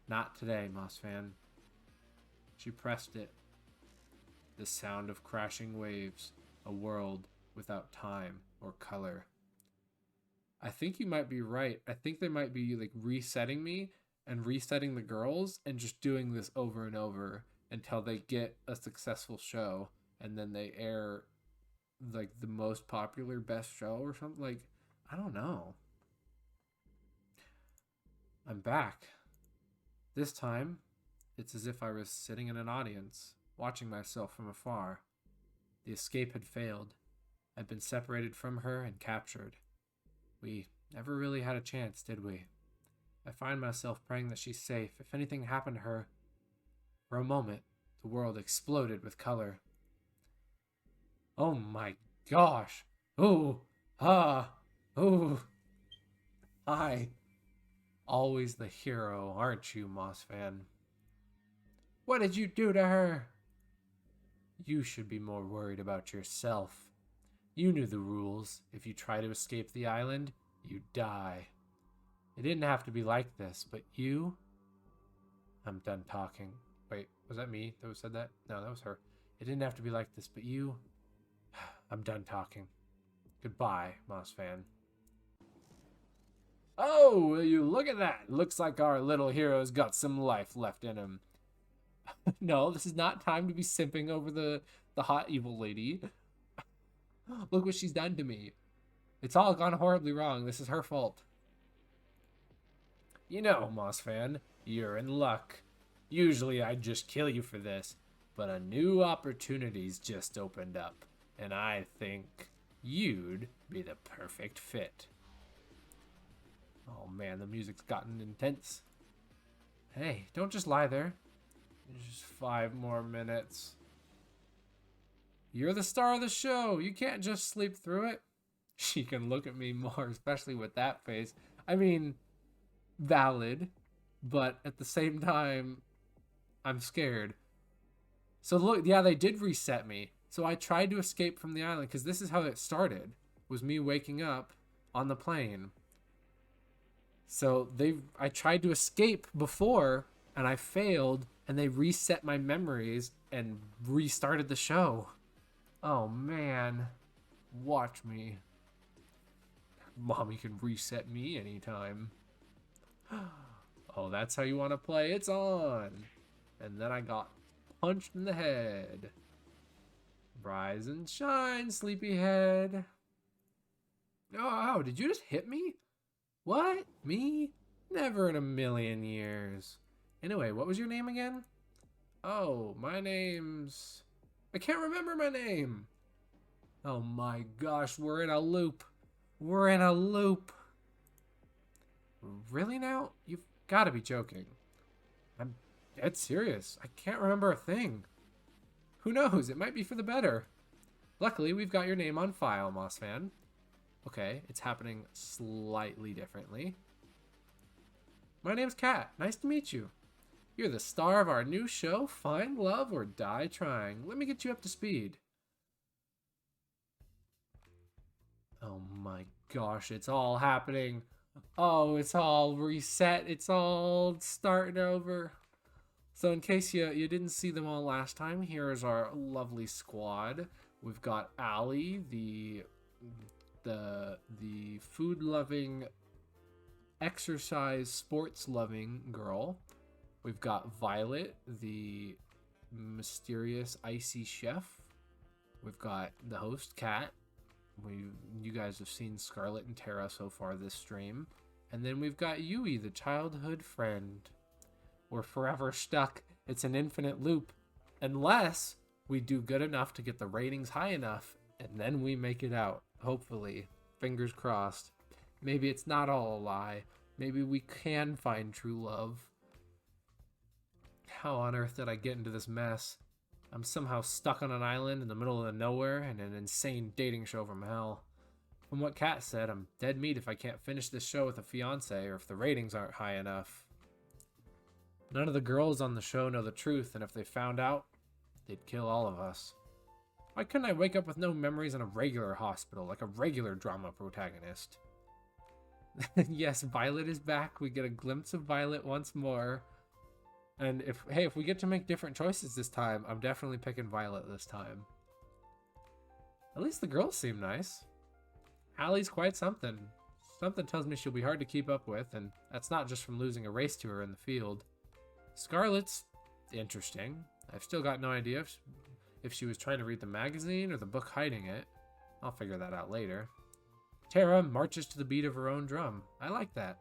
Not today, Mossfan. She pressed it. The sound of crashing waves, a world without time or color. I think you might be right. I think they might be like resetting me and resetting the girls and just doing this over and over until they get a successful show, and then they air like the most popular best show or something. Like, I don't know. I'm back. This time, it's as if I was sitting in an audience, watching myself from afar. The escape had failed. I'd been separated from her and captured. We never really had a chance, did we? I find myself praying that she's safe. If anything happened to her... For a moment, the world exploded with color. Oh my gosh! Ooh! Ah! Ooh! Hi! Always the hero, aren't you, Mossfan? What did you do to her? You should be more worried about yourself. You knew the rules. If you try to escape the island, you die. It didn't have to be like this, but you... I'm done talking. Wait, was that me that said that? No, that was her. It didn't have to be like this, but you... I'm done talking. Goodbye, Mossfan. Oh, will you look at that? Looks like our little hero's got some life left in him. No, this is not time to be simping over the hot evil lady. Look what she's done to me. It's all gone horribly wrong. This is her fault. You know, Mossfan, you're in luck. Usually I'd just kill you for this, but a new opportunity's just opened up, and I think you'd be the perfect fit. Oh man, the music's gotten intense. Hey, don't just lie there. Just 5 more minutes. You're the star of the show. You can't just sleep through it. She can look at me more, especially with that face. I mean, valid, but at the same time, I'm scared. So look, yeah, they did reset me. So I tried to escape from the island because this is how it started. Was me waking up on the plane. So I tried to escape before and I failed, and they reset my memories and restarted the show. Oh man, watch me. Mommy can reset me anytime. Oh, that's how you want to play? It's on. And then I got punched in the head. Rise and shine, sleepyhead. Oh, did you just hit me? What? Me? Never in a million years. Anyway, what was your name again? Oh, my name's... I can't remember my name. Oh my gosh, we're in a loop. We're in a loop. Really now? You've got to be joking. I'm dead serious. I can't remember a thing. Who knows? It might be for the better. Luckily, we've got your name on file, Mossfan. Okay, it's happening slightly differently. My name's Kat. Nice to meet you. You're the star of our new show, Find Love or Die Trying. Let me get you up to speed. Oh my gosh, it's all happening. Oh, it's all reset. It's all starting over. So in case you didn't see them all last time, here is our lovely squad. We've got Allie, the food-loving, exercise, sports-loving girl. We've got Violet, the mysterious, icy chef. We've got the host, Kat. You guys have seen Scarlet and Tara so far this stream. And then we've got Yui, the childhood friend. We're forever stuck. It's an infinite loop. Unless we do good enough to get the ratings high enough, and then we make it out. Hopefully. Fingers crossed. Maybe it's not all a lie. Maybe we can find true love. How on earth did I get into this mess? I'm somehow stuck on an island in the middle of nowhere in an insane dating show from hell. From what Kat said, I'm dead meat if I can't finish this show with a fiance or if the ratings aren't high enough. None of the girls on the show know the truth, and if they found out, they'd kill all of us. Why couldn't I wake up with no memories in a regular hospital, like a regular drama protagonist? Yes, Violet is back. We get a glimpse of Violet once more. And if we get to make different choices this time, I'm definitely picking Violet this time. At least the girls seem nice. Allie's quite something. Something tells me she'll be hard to keep up with, and that's not just from losing a race to her in the field. Scarlet's interesting. I've still got no idea if she was trying to read the magazine or the book hiding it. I'll figure that out later. Tara marches to the beat of her own drum. I like that.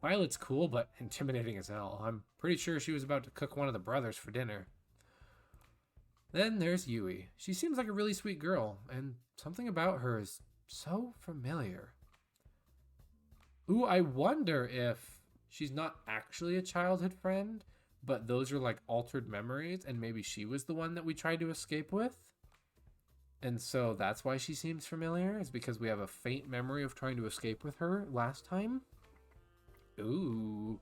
Violet's cool, but intimidating as hell. I'm pretty sure she was about to cook one of the brothers for dinner. Then there's Yui. She seems like a really sweet girl, and something about her is so familiar. Ooh, I wonder if she's not actually a childhood friend, but those are like altered memories, and maybe she was the one that we tried to escape with? And so that's why she seems familiar, is because we have a faint memory of trying to escape with her last time? Ooh.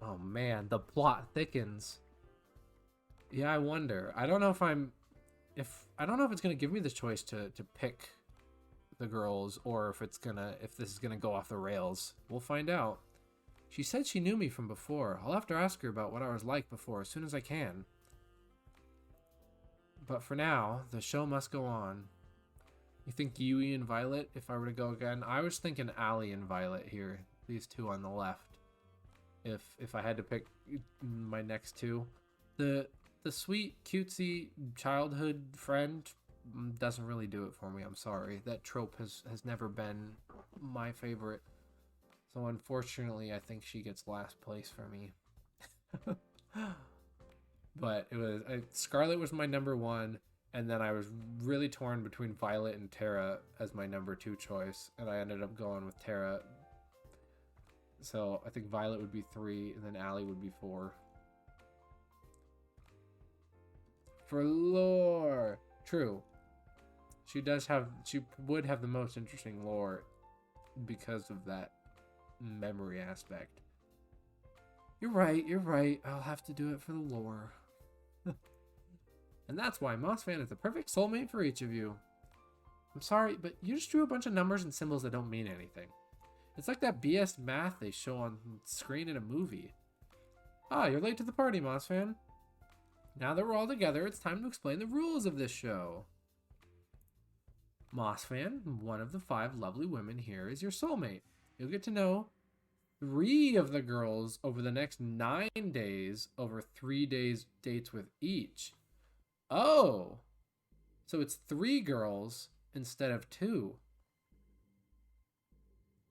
Oh man, the plot thickens. Yeah, I wonder. I don't know if it's gonna give me the choice to pick the girls, or if this is gonna go off the rails. We'll find out. She said she knew me from before. I'll have to ask her about what I was like before as soon as I can. But for now, the show must go on. You think Yui and Violet, if I were to go again? I was thinking Allie and Violet here. These two on the left. If I had to pick my next two. The sweet, cutesy childhood friend doesn't really do it for me. I'm sorry. That trope has never been my favorite. So unfortunately, I think she gets last place for me. But Scarlet was my number one, and then I was really torn between Violet and Tara as my number two choice, and I ended up going with Tara. So I think Violet would be 3, and then Allie would be 4. For lore, true. She would have the most interesting lore because of that memory aspect. You're right. I'll have to do it for the lore. And that's why Mossfan is the perfect soulmate for each of you. I'm sorry, but you just drew a bunch of numbers and symbols that don't mean anything. It's like that BS math they show on screen in a movie. Ah, you're late to the party, Mossfan. Now that we're all together, it's time to explain the rules of this show. Mossfan, one of the 5 lovely women here, is your soulmate. You'll get to know 3 of the girls over the next 9 days over 3 days dates with each. Oh, so it's 3 girls instead of 2.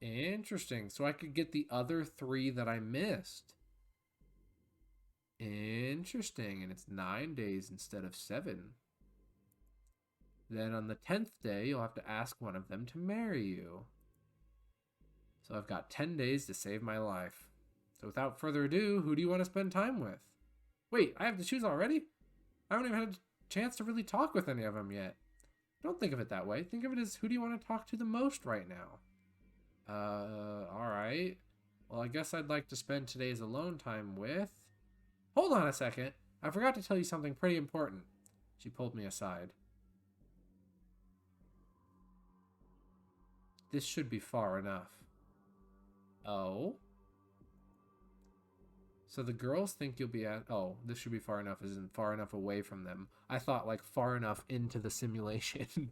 Interesting. So I could get the other 3 that I missed. Interesting. And it's 9 days instead of 7. Then on the 10th day, you'll have to ask one of them to marry you. So I've got 10 days to save my life. So without further ado, who do you want to spend time with? Wait, I have to choose already? I haven't even had a chance to really talk with any of them yet. Don't think of it that way. Think of it as who do you want to talk to the most right now? Alright. Well, I guess I'd like to spend today's alone time with... Hold on a second. I forgot to tell you something pretty important. She pulled me aside. This should be far enough. Oh? So the girls think you'll be at... Oh, this should be far enough isn't far enough away from them. I thought like far enough into the simulation.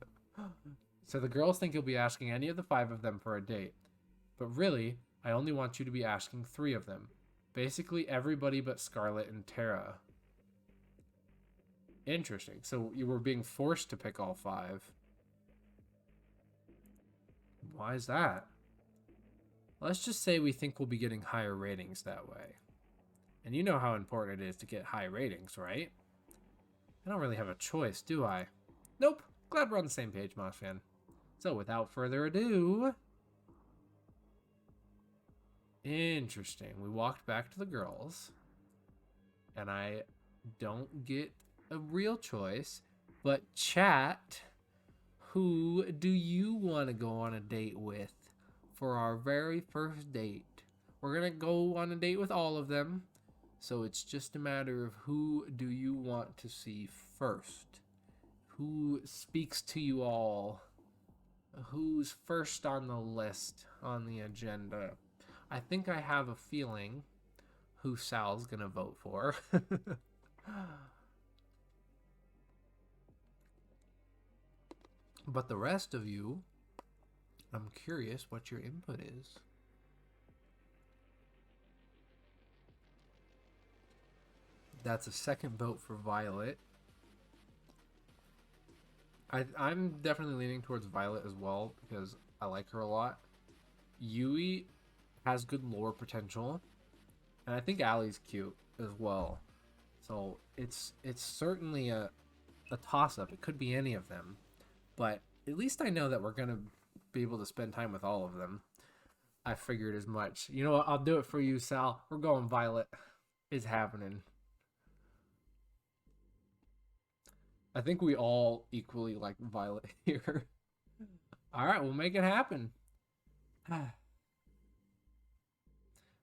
So the girls think you'll be asking any of the 5 of them for a date. But really, I only want you to be asking 3 of them. Basically everybody but Scarlet and Tara. Interesting. So you were being forced to pick all 5. Why is that? Let's just say we think we'll be getting higher ratings that way. And you know how important it is to get high ratings, right? I don't really have a choice, do I? Nope. Glad we're on the same page, Mossfan. So without further ado... Interesting. We walked back to the girls. And I don't get a real choice. But chat, who do you want to go on a date with for our very first date? We're going to go on a date with all of them. So it's just a matter of who do you want to see first? Who speaks to you all? Who's first on the list, on the agenda? I think I have a feeling who Sal's gonna vote for. But the rest of you, I'm curious what your input is. That's a second vote for Violet. I'm definitely leaning towards Violet as well because I like her a lot. Yui has good lore potential, and I think Allie's cute as well. So it's certainly a toss-up. It could be any of them, but at least I know that we're gonna be able to spend time with all of them. I figured as much. You know what? I'll do it for you, Sal. We're going Violet. It's happening. I think we all equally like Violet here. All right, we'll make it happen.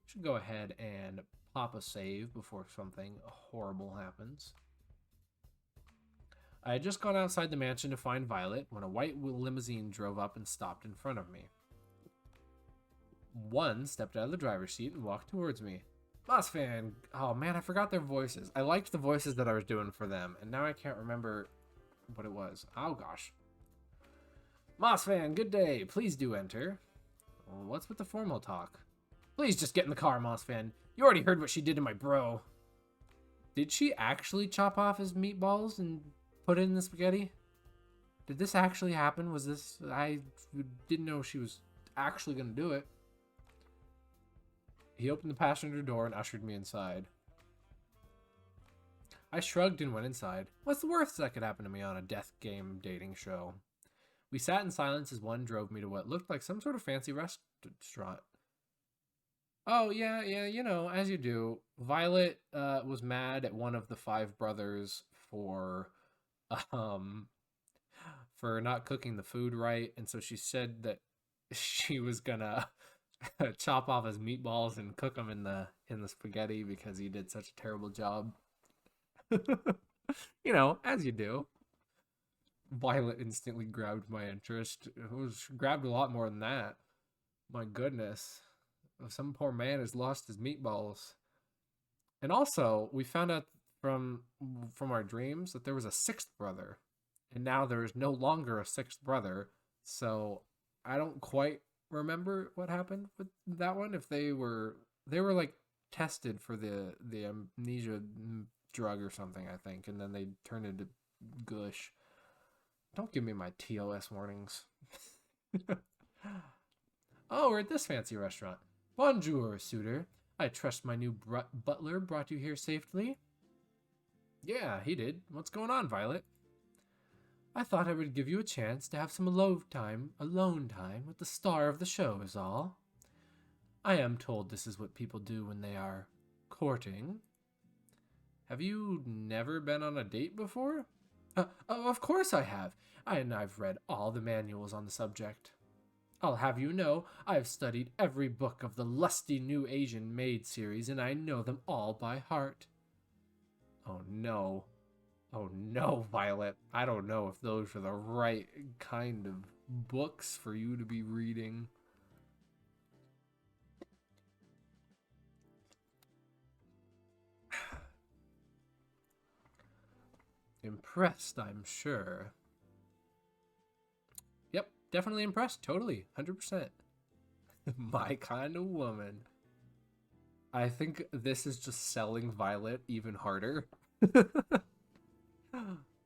Should go ahead and pop a save before something horrible happens. I had just gone outside the mansion to find Violet when a white limousine drove up and stopped in front of me. One stepped out of the driver's seat and walked towards me. Mossfan! Oh man, I forgot their voices. I liked the voices that I was doing for them, and now I can't remember what it was. Oh gosh. Mossfan, good day. Please do enter. Well, what's with the formal talk? Please just get in the car, Mossfan. You already heard what she did to my bro. Did she actually chop off his meatballs and put it in the spaghetti? Did this actually happen? Was this... I didn't know she was actually going to do it. He opened the passenger door and ushered me inside. I shrugged and went inside. What's the worst that could happen to me on a death game dating show? We sat in silence as one drove me to what looked like some sort of fancy restaurant. Oh, yeah, you know, as you do. Violet was mad at one of the five brothers for not cooking the food right, and so she said that she was gonna chop off his meatballs and cook them in the spaghetti because he did such a terrible job. You know, as you do. Violet instantly grabbed my interest. It was grabbed a lot more than that. My goodness. Some poor man has lost his meatballs. And also, we found out from our dreams that there was a sixth brother. And now there is no longer a sixth brother. So I don't quite remember what happened with that one. If they were like tested for the amnesia drug or something, I think, and then they turned into gush. Don't give me my TOS warnings. Oh, we're at this fancy restaurant. Bonjour, suitor. I trust my new butler brought you here safely. Yeah, he did. What's going on, Violet? I thought I would give you a chance to have some alone time with the star of the show is all. I am told this is what people do when they are courting. Have you never been on a date before? Of course I have, and I've read all the manuals on the subject. I'll have you know, I've studied every book of the lusty new Asian maid series, and I know them all by heart. Oh no. Oh no, Violet. I don't know if those are the right kind of books for you to be reading. Impressed, I'm sure. Yep, definitely impressed. Totally. 100%. My kind of woman. I think this is just selling Violet even harder.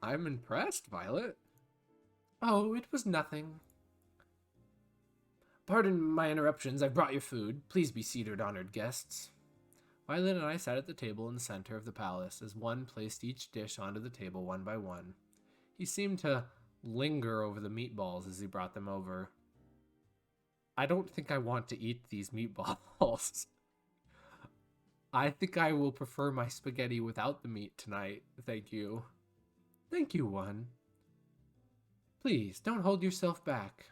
I'm impressed, Violet. Oh, it was nothing. Pardon my interruptions. I've brought your food. Please be seated, honored guests. Violet and I sat at the table in the center of the palace as one placed each dish onto the table one by one. He seemed to linger over the meatballs as he brought them over. I don't think I want to eat these meatballs. I think I will prefer my spaghetti without the meat tonight. Thank you. Thank you, one. Please, don't hold yourself back.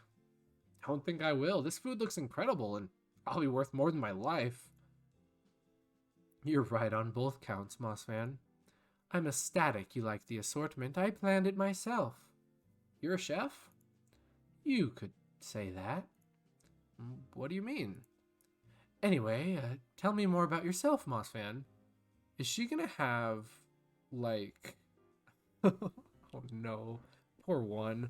I don't think I will. This food looks incredible and probably worth more than my life. You're right on both counts, Mossman. I'm ecstatic you like the assortment. I planned it myself. You're a chef? You could say that. What do you mean? Anyway, tell me more about yourself, Mossfan. Is she gonna have, like... oh no, poor one.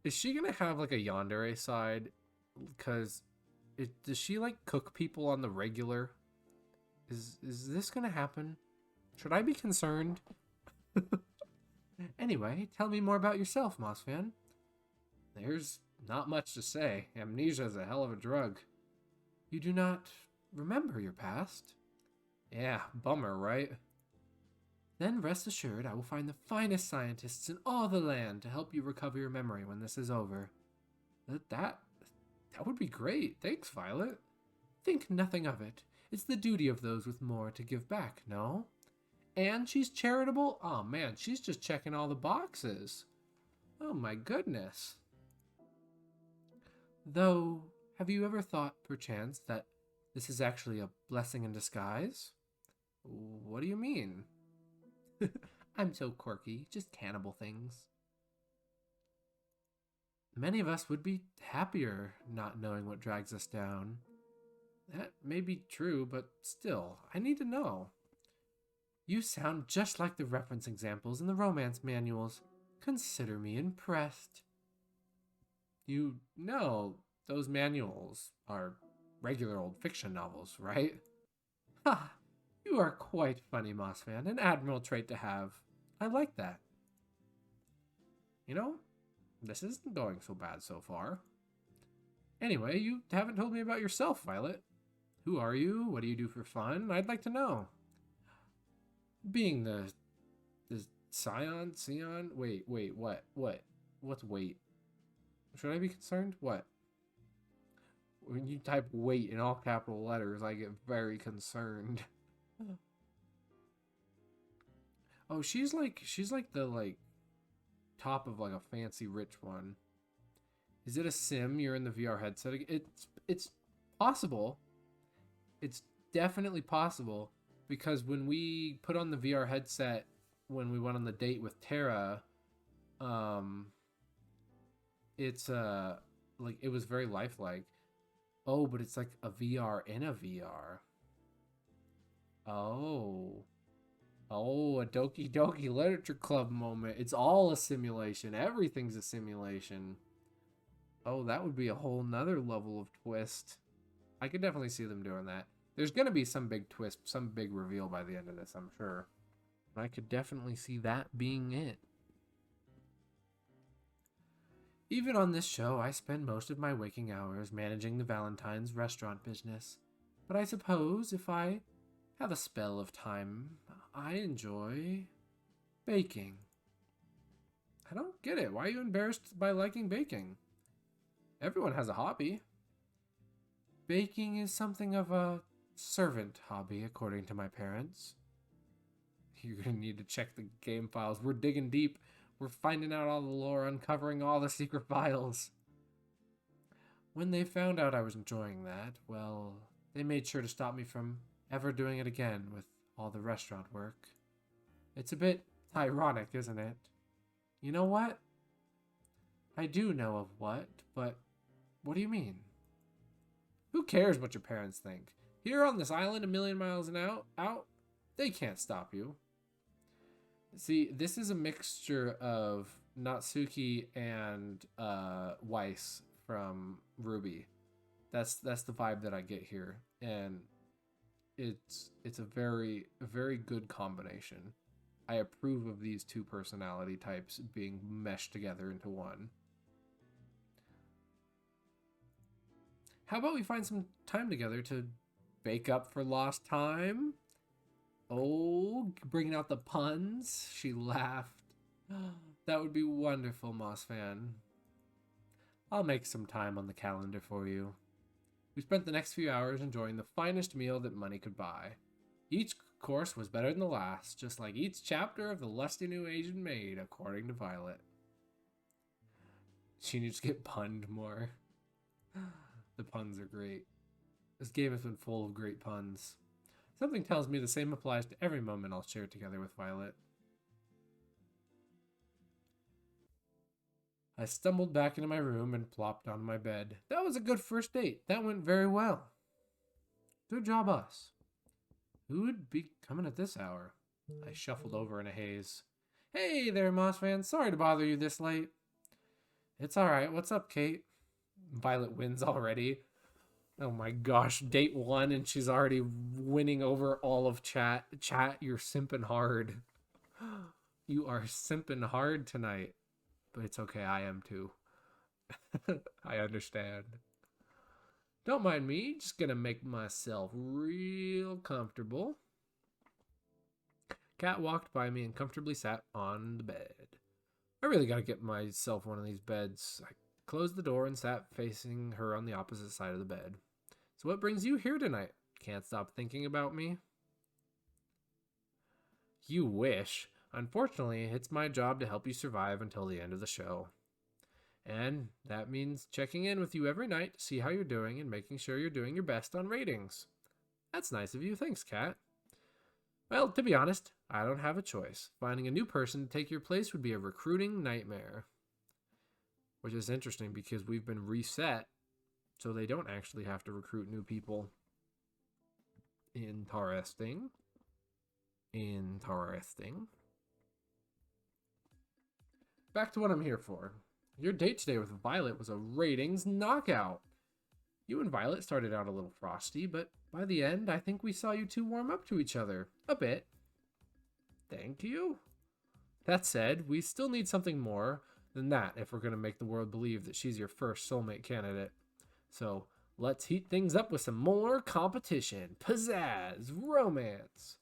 Is she gonna have, like, a yandere side? Because, does she, like, cook people on the regular? Is this gonna happen? Should I be concerned? Anyway, tell me more about yourself, Mossfan. There's not much to say. Amnesia's a hell of a drug. You do not remember your past? Yeah, bummer, right? Then rest assured I will find the finest scientists in all the land to help you recover your memory when this is over. That would be great. Thanks, Violet. Think nothing of it. It's the duty of those with more to give back, no? And she's charitable? Oh man, she's just checking all the boxes. Oh my goodness. Though, have you ever thought, perchance, that this is actually a blessing in disguise? What do you mean? I'm so quirky, just cannibal things. Many of us would be happier not knowing what drags us down. That may be true, but still, I need to know. You sound just like the reference examples in the romance manuals. Consider me impressed. You know, those manuals are regular old fiction novels, right? Ha! You are quite funny, Mossman. An admirable trait to have. I like that. You know, this isn't going so bad so far. Anyway, you haven't told me about yourself, Violet. Who are you? What do you do for fun? I'd like to know. Being the Scion? Wait, what? What's wait? Should I be concerned? What? When you type wait in all capital letters, I get very concerned. Oh, she's like the top of like a fancy rich one. Is it a sim? You're in the VR headset. It's possible. It's definitely possible because when we put on the VR headset when we went on the date with Tara, it's like it was very lifelike. Oh, but it's like a VR in a VR. Oh, a Doki Doki Literature Club moment. It's all a simulation. Everything's a simulation. Oh, that would be a whole nother level of twist. I could definitely see them doing that. There's going to be some big twist, some big reveal by the end of this, I'm sure. But I could definitely see that being it. Even on this show, I spend most of my waking hours managing the Valentine's restaurant business. But I suppose if I have a spell of time, I enjoy baking. I don't get it. Why are you embarrassed by liking baking? Everyone has a hobby. Baking is something of a servant hobby, according to my parents. You're going to need to check the game files. We're digging deep. We're finding out all the lore, uncovering all the secret files. When they found out I was enjoying that, well, they made sure to stop me from ever doing it again with all the restaurant work. It's a bit ironic, isn't it? You know what? I do know of what, but what do you mean? Who cares what your parents think? Here on this island a million miles and out, they can't stop you. See, this is a mixture of Natsuki and Weiss from RWBY. That's the vibe that I get here, and it's a very good combination. I approve of these two personality types being meshed together into one. How about we find some time together to make up for lost time? Oh, bringing out the puns. She laughed. That would be wonderful, Moss fan. I'll make some time on the calendar for you. We spent the next few hours enjoying the finest meal that money could buy. Each course was better than the last, just like each chapter of the lusty new Asian maid, according to Violet. She needs to get punned more. The puns are great. This game has been full of great puns. Something tells me the same applies to every moment I'll share together with Violet. I stumbled back into my room and plopped on my bed. That was a good first date. That went very well. Good job, us. Who would be coming at this hour? I shuffled over in a haze. Hey there, Moss fan. Sorry to bother you this late. It's alright. What's up, Kate? Violet wins already. Oh my gosh, date 1 and she's already winning over all of chat. Chat, you're simping hard. You are simping hard tonight. But it's okay, I am too. I understand. Don't mind me, just gonna make myself real comfortable. Cat walked by me and comfortably sat on the bed. I really gotta get myself one of these beds. I closed the door and sat facing her on the opposite side of the bed. So what brings you here tonight? Can't stop thinking about me? You wish. Unfortunately, it's my job to help you survive until the end of the show. And that means checking in with you every night to see how you're doing and making sure you're doing your best on ratings. That's nice of you. Thanks, Kat. Well, to be honest, I don't have a choice. Finding a new person to take your place would be a recruiting nightmare. Which is interesting because we've been reset so they don't actually have to recruit new people. Interesting. Back to what I'm here for. Your date today with Violet was a ratings knockout. You and Violet started out a little frosty, but by the end, I think we saw you two warm up to each other. A bit. Thank you. That said, we still need something more than that if we're going to make the world believe that she's your first soulmate candidate. So, let's heat things up with some more competition, pizzazz, romance.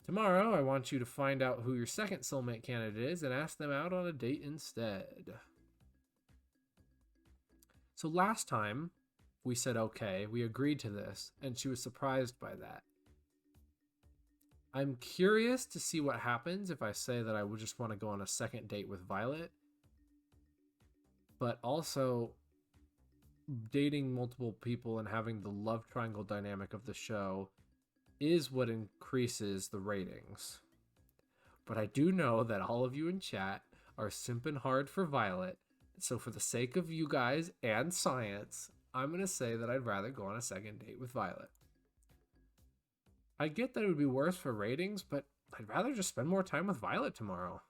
Tomorrow, I want you to find out who your second soulmate candidate is and ask them out on a date instead. So last time, we said okay, we agreed to this, and she was surprised by that. I'm curious to see what happens if I say that I would just want to go on a second date with Violet. But also, dating multiple people and having the love triangle dynamic of the show is what increases the ratings. But I do know that all of you in chat are simping hard for Violet, so for the sake of you guys and science, I'm going to say that I'd rather go on a second date with Violet. I get that it would be worse for ratings, but I'd rather just spend more time with Violet tomorrow.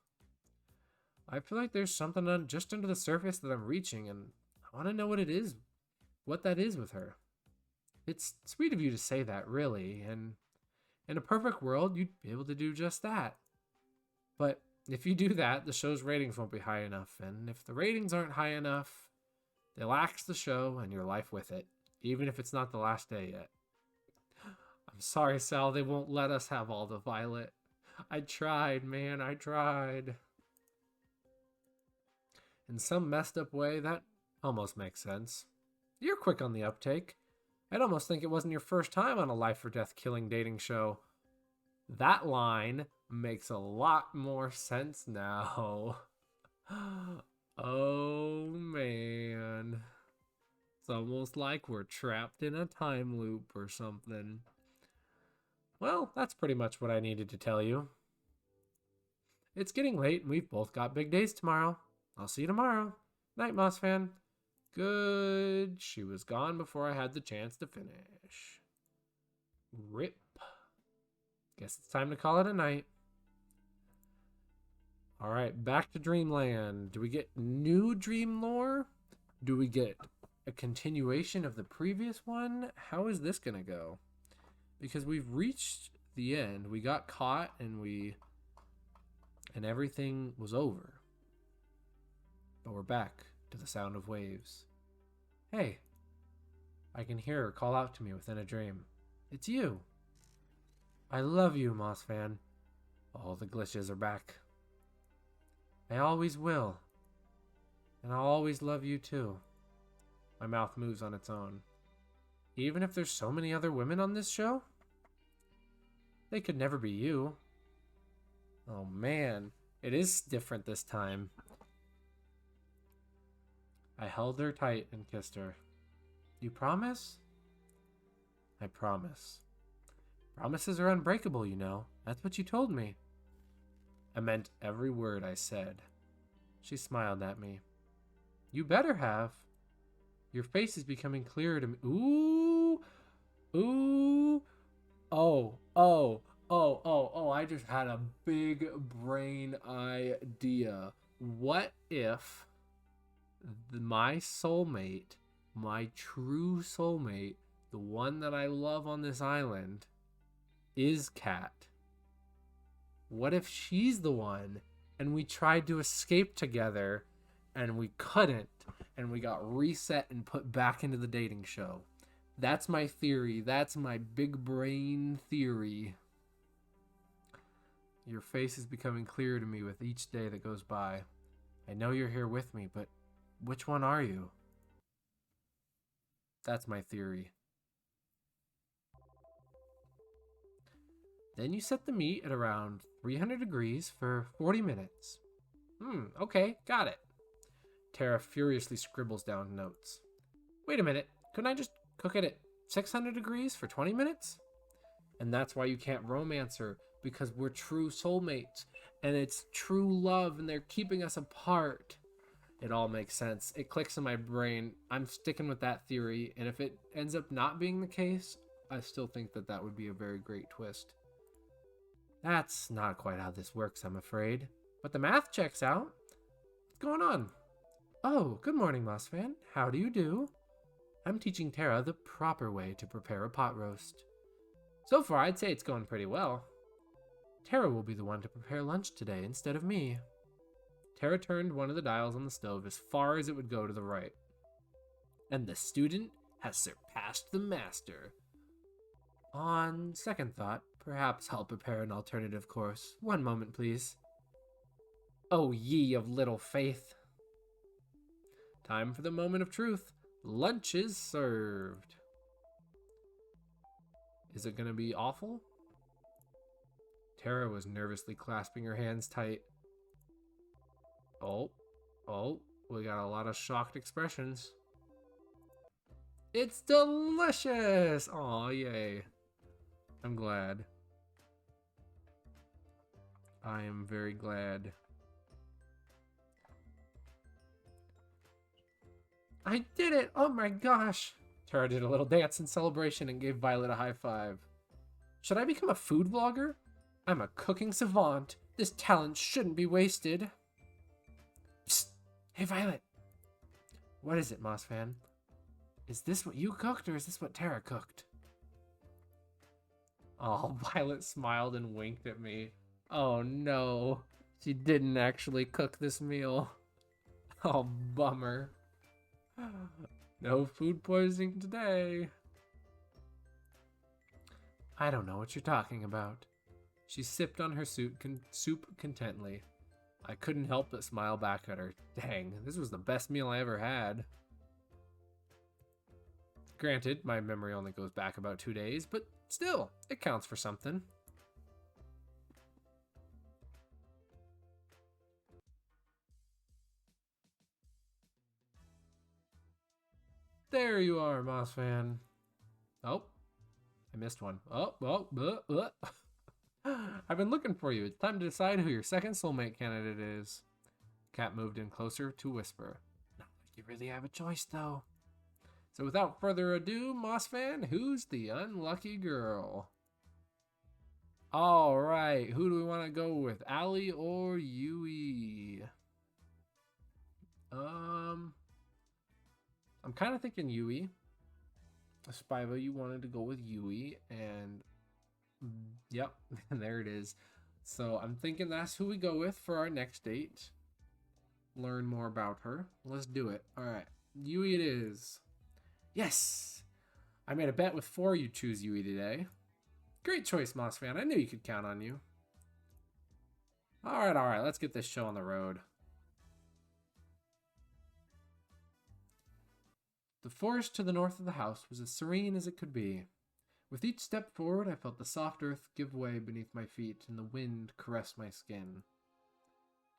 I feel like there's something just under the surface that I'm reaching, and I want to know what it is, what that is with her. It's sweet of you to say that, really, and in a perfect world, you'd be able to do just that. But if you do that, the show's ratings won't be high enough, and if the ratings aren't high enough, they'll axe the show and your life with it, even if it's not the last day yet. I'm sorry, Sal, they won't let us have all the Violet. I tried, man, I tried. In some messed up way, that almost makes sense. You're quick on the uptake. I'd almost think it wasn't your first time on a life or death killing dating show. That line makes a lot more sense now. Oh man. It's almost like we're trapped in a time loop or something. Well, that's pretty much what I needed to tell you. It's getting late and we've both got big days tomorrow. I'll see you tomorrow. Night, Moss fan. Good. She was gone before I had the chance to finish. Rip. Guess it's time to call it a night. Alright, back to Dreamland. Do we get new dream lore? Do we get a continuation of the previous one? How is this gonna go? Because we've reached the end. We got caught and everything was over. But we're back to the sound of waves. Hey, I can hear her call out to me within a dream. It's you. I love you, Mossfan. All the glitches are back. I always will. And I'll always love you too. My mouth moves on its own. Even if there's so many other women on this show? They could never be you. Oh man, it is different this time. I held her tight and kissed her. You promise? I promise. Promises are unbreakable, you know. That's what you told me. I meant every word I said. She smiled at me. You better have. Your face is becoming clearer to me. Ooh. Ooh. Oh, I just had a big brain idea. What if my soulmate, my true soulmate, the one that I love on this island, is Kat? What if she's the one and we tried to escape together and we couldn't and we got reset and put back into the dating show? That's my theory. That's my big brain theory. Your face is becoming clearer to me with each day that goes by. I know you're here with me, but which one are you? That's my theory. Then you set the meat at around 300 degrees for 40 minutes. Okay, got it. Tara furiously scribbles down notes. Wait a minute, couldn't I just cook it at 600 degrees for 20 minutes? And that's why you can't romance her, because we're true soulmates, and it's true love, and they're keeping us apart. It all makes sense. It clicks in my brain. I'm sticking with that theory, and if it ends up not being the case, I still think that that would be a very great twist. That's not quite how this works, I'm afraid. But the math checks out. What's going on? Oh, good morning, Mossfan. How do you do? I'm teaching Tara the proper way to prepare a pot roast. So far, I'd say it's going pretty well. Tara will be the one to prepare lunch today instead of me. Tara turned one of the dials on the stove as far as it would go to the right. And the student has surpassed the master. On second thought, perhaps I'll prepare an alternative course. One moment, please. Oh, ye of little faith. Time for the moment of truth. Lunch is served. Is it going to be awful? Tara was nervously clasping her hands tight. Oh, we got a lot of shocked expressions. It's delicious! Aw, yay. I'm glad. I am very glad. I did it! Oh my gosh! Tara did a little dance in celebration and gave Violet a high five. Should I become a food vlogger? I'm a cooking savant. This talent shouldn't be wasted. Psst! Hey, Violet! What is it, Mossfan? Is this what you cooked, or is this what Tara cooked? Oh, Violet smiled and winked at me. Oh no, she didn't actually cook this meal. Oh, bummer. No food poisoning today. I don't know what you're talking about. She sipped on her soup contently. I couldn't help but smile back at her. Dang, this was the best meal I ever had. Granted, my memory only goes back about 2 days, but still, it counts for something. There you are, Mossfan. Oh, I missed one. I've been looking for you. It's time to decide who your second soulmate candidate is. Kat moved in closer to whisper. Not like you really have a choice, though. So without further ado, Mossfan, who's the unlucky girl? All right, who do we want to go with, Allie or Yui? I'm kind of thinking Yui. Spyvo, you wanted to go with Yui, and yep, there it is. So I'm thinking that's who we go with for our next date. Learn more about her. Let's do it. All right, Yui it is. Yes, I made a bet with 4 you'd choose Yui today. Great choice, Moss fan. I knew you could count on you. Alright, let's get this show on the road. The forest to the north of the house was as serene as it could be. With each step forward, I felt the soft earth give way beneath my feet and the wind caress my skin.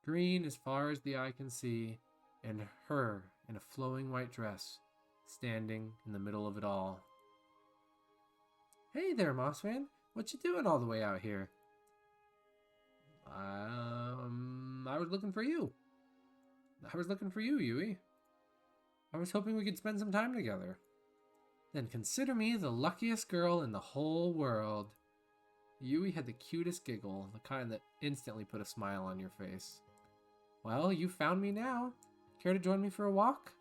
Green as far as the eye can see, and her in a flowing white dress, standing in the middle of it all. Hey there, Mossman. What you doing all the way out here? I was looking for you. I was looking for you, Yui. I was hoping we could spend some time together. Then consider me the luckiest girl in the whole world. Yui had the cutest giggle, the kind that instantly put a smile on your face. Well, you found me now. Care to join me for a walk?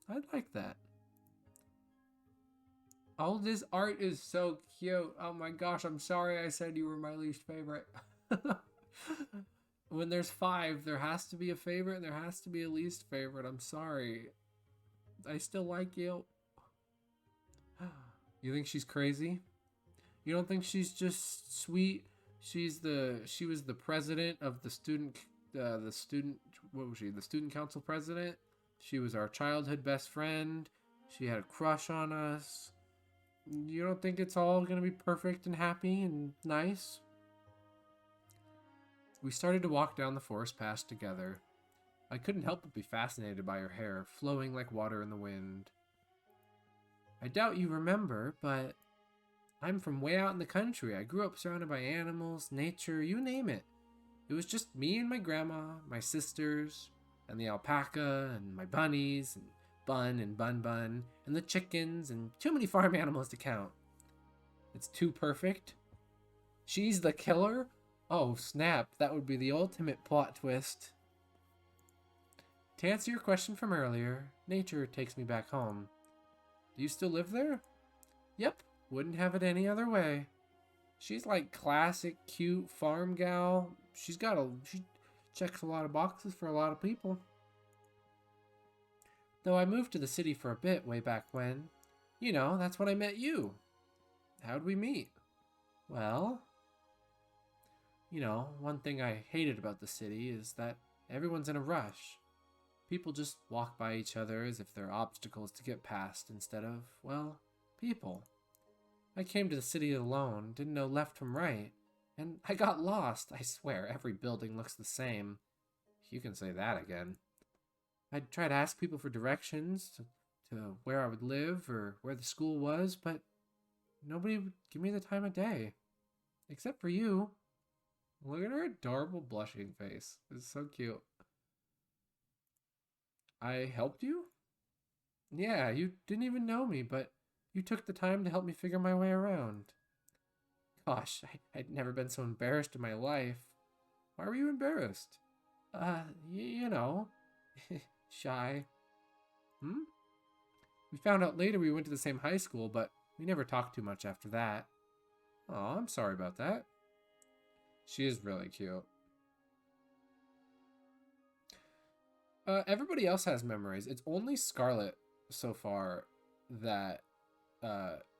I'd like that. Oh, this art is so cute. Oh my gosh, I'm sorry I said you were my least favorite. When there's 5, there has to be a favorite and there has to be a least favorite. I'm sorry. I still like you. You think she's crazy? You don't think she's just sweet? She was the president of the student what was she? The student council president. She was our childhood best friend. She had a crush on us. You don't think it's all gonna be perfect and happy and nice? We started to walk down the forest path together. I couldn't help but be fascinated by her hair, flowing like water in the wind. I doubt you remember, but I'm from way out in the country. I grew up surrounded by animals, nature, you name it. It was just me and my grandma, my sisters, and the alpaca, and my bunnies, and Bun and Bun Bun, and the chickens, and too many farm animals to count. It's too perfect. She's the killer? Oh, snap. That would be the ultimate plot twist. To answer your question from earlier, nature takes me back home. Do you still live there? Yep, wouldn't have it any other way. She's like classic, cute farm gal. She checks a lot of boxes for a lot of people. Though I moved to the city for a bit way back when. You know, that's when I met you. How'd we meet? Well, you know, one thing I hated about the city is that everyone's in a rush. People just walk by each other as if they're obstacles to get past instead of, well, people. I came to the city alone, didn't know left from right, and I got lost. I swear, every building looks the same. You can say that again. I'd try to ask people for directions to where I would live or where the school was, but nobody would give me the time of day. Except for you. Look at her adorable blushing face. It's so cute. I helped you? Yeah, you didn't even know me, but you took the time to help me figure my way around. Gosh, I'd never been so embarrassed in my life. Why were you embarrassed? You know, shy. We found out later we went to the same high school, but we never talked too much after that. Oh, I'm sorry about that. She is really cute. Everybody else has memories. It's only Scarlet so far that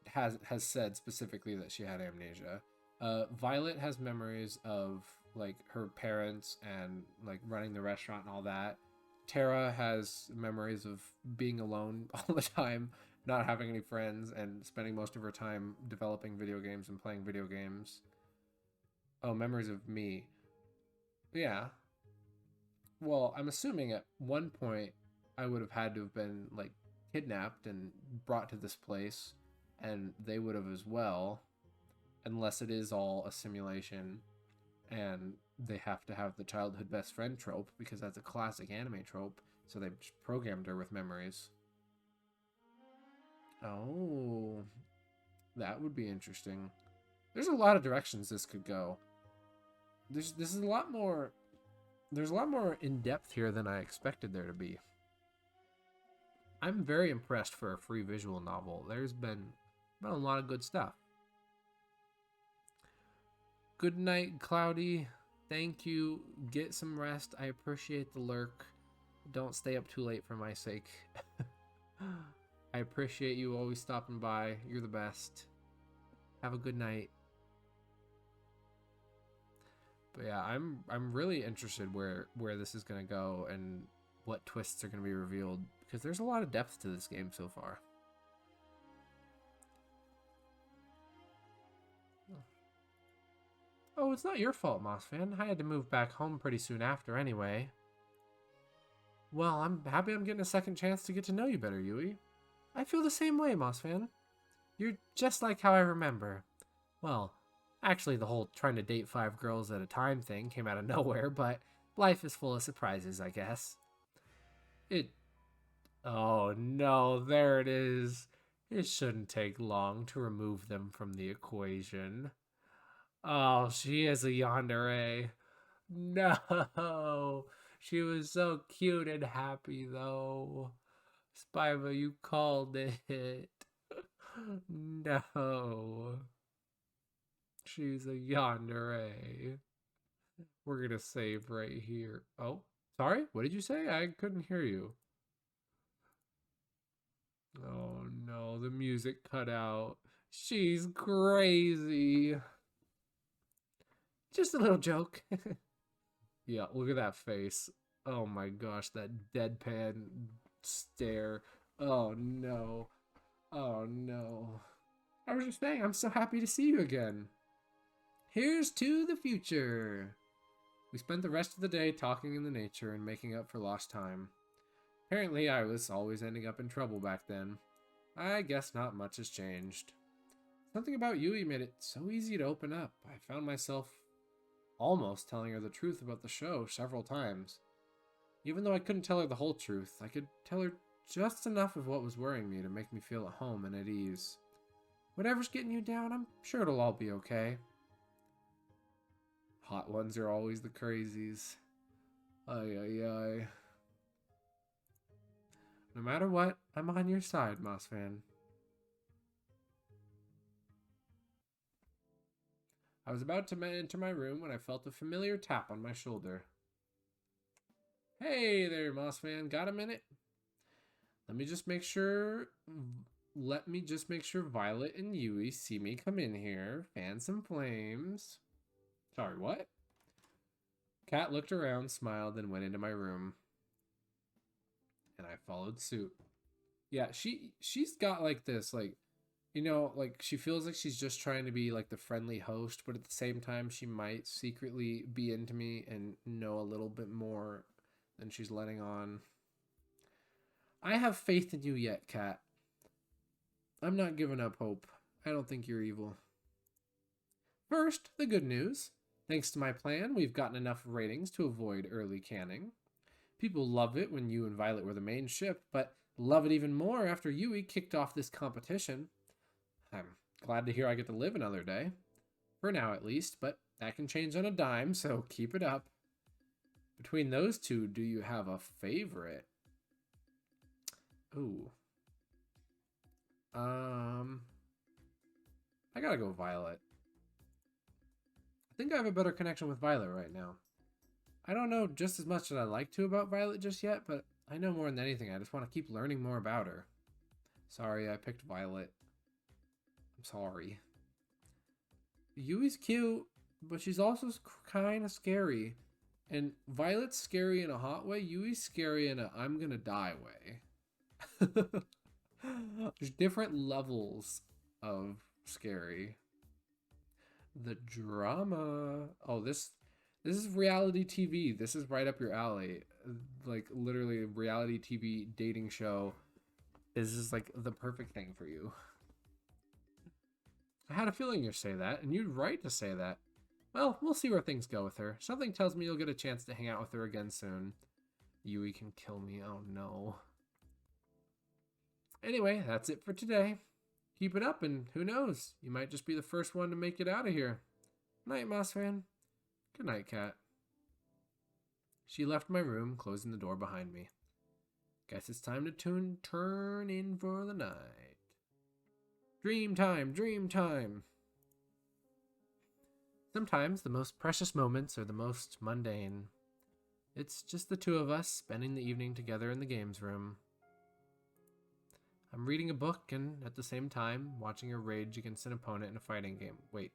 has said specifically that she had amnesia. Violet has memories of like her parents and like running the restaurant and all that. Terra has memories of being alone all the time, not having any friends, and spending most of her time developing video games and playing video games. Oh, memories of me. Yeah. Well, I'm assuming at one point I would have had to have been like kidnapped and brought to this place, and they would have as well, unless it is all a simulation and they have to have the childhood best friend trope because that's a classic anime trope, so they've just programmed her with memories. Oh, that would be interesting. There's a lot of directions this could go. This is a lot more. There's a lot more in depth here than I expected there to be. I'm very impressed for a free visual novel. There's been a lot of good stuff. Good night, Cloudy. Thank you. Get some rest. I appreciate the lurk. Don't stay up too late for my sake. I appreciate you always stopping by. You're the best. Have a good night. But yeah, I'm really interested where this is gonna go and what twists are gonna be revealed, because there's a lot of depth to this game so far. Oh, it's not your fault, Mossfan. I had to move back home pretty soon after anyway. Well, I'm happy I'm getting a second chance to get to know you better, Yui. I feel the same way, Mossfan. You're just like how I remember. Well, actually the whole trying to date 5 girls at a time thing came out of nowhere, but life is full of surprises, I guess. Oh no, there it is. It shouldn't take long to remove them from the equation. Oh, she is a yandere. No, she was so cute and happy though. Spyva, you called it. No, she's a yandere. We're gonna save right here. Oh, sorry, what did you say? I couldn't hear you. Oh no, the music cut out. She's crazy. Just a little joke. Yeah, look at that face. Oh my gosh, that deadpan stare. Oh no. Oh no. I was just saying, I'm so happy to see you again. Here's to the future. We spent the rest of the day talking in the nature and making up for lost time. Apparently, I was always ending up in trouble back then. I guess not much has changed. Something about Yui made it so easy to open up. I found myself almost telling her the truth about the show several times. Even though I couldn't tell her the whole truth, I could tell her just enough of what was worrying me to make me feel at home and at ease. Whatever's getting you down, I'm sure it'll all be okay. Hot ones are always the crazies. Ay, ay, ay. No matter what, I'm on your side, Mossfan. I was about to enter my room when I felt a familiar tap on my shoulder. Hey there, Mossfan. Got a minute? Let me just make sure Violet and Yui see me come in here. Fan some flames. Sorry, what? Kat looked around, smiled, and went into my room. And I followed suit. Yeah, she's got like this, like, you know, like she feels like she's just trying to be like the friendly host, but at the same time she might secretly be into me and know a little bit more than she's letting on. I have faith in you yet, Kat. I'm not giving up hope. I don't think you're evil. First, the good news. Thanks to my plan, we've gotten enough ratings to avoid early canning. People love it when you and Violet were the main ship, but love it even more after Yui kicked off this competition. I'm glad to hear I get to live another day. For now, at least, but that can change on a dime, so keep it up. Between those two, do you have a favorite? Ooh. I gotta go Violet. I think I have a better connection with Violet right now. I don't know just as much as I'd like to about Violet just yet, but I know more than anything. I just want to keep learning more about her. Sorry, I picked Violet. I'm sorry. Yui's cute, but she's also kind of scary. And Violet's scary in a hot way. Yui's scary in a I'm gonna die way. There's different levels of scary. The drama. Oh, this is reality TV. This is right up your alley. Like literally a reality TV dating show. This is like the perfect thing for you. I had a feeling you'd say that, and you're right to say that. Well, we'll see where things go with her. Something tells me you'll get a chance to hang out with her again soon. Yui can kill me. Oh no. Anyway, that's it for today. Keep it up, and who knows? You might just be the first one to make it out of here. Night, Mossfan. Good night, Kat. She left my room, closing the door behind me. Guess it's time to turn in for the night. Dream time, dream time. Sometimes the most precious moments are the most mundane. It's just the two of us spending the evening together in the games room. I'm reading a book and at the same time watching her rage against an opponent in a fighting game. Wait.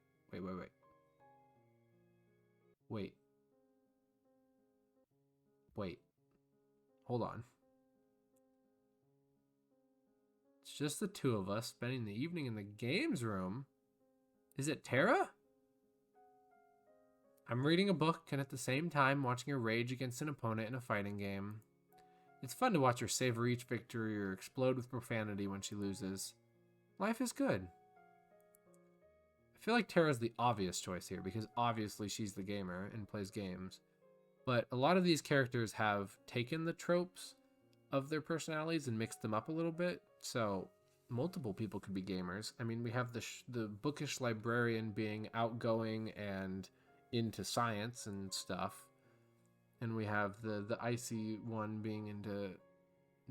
Wait. Hold on. It's just the two of us spending the evening in the games room. Is it Tara? I'm reading a book and at the same time watching her rage against an opponent in a fighting game. It's fun to watch her savor each victory or explode with profanity when she loses. Life is good. I feel like Tara's the obvious choice here because obviously she's the gamer and plays games. But a lot of these characters have taken the tropes of their personalities and mixed them up a little bit. So multiple people could be gamers. I mean, we have the bookish librarian being outgoing and into science and stuff. And we have the icy one being into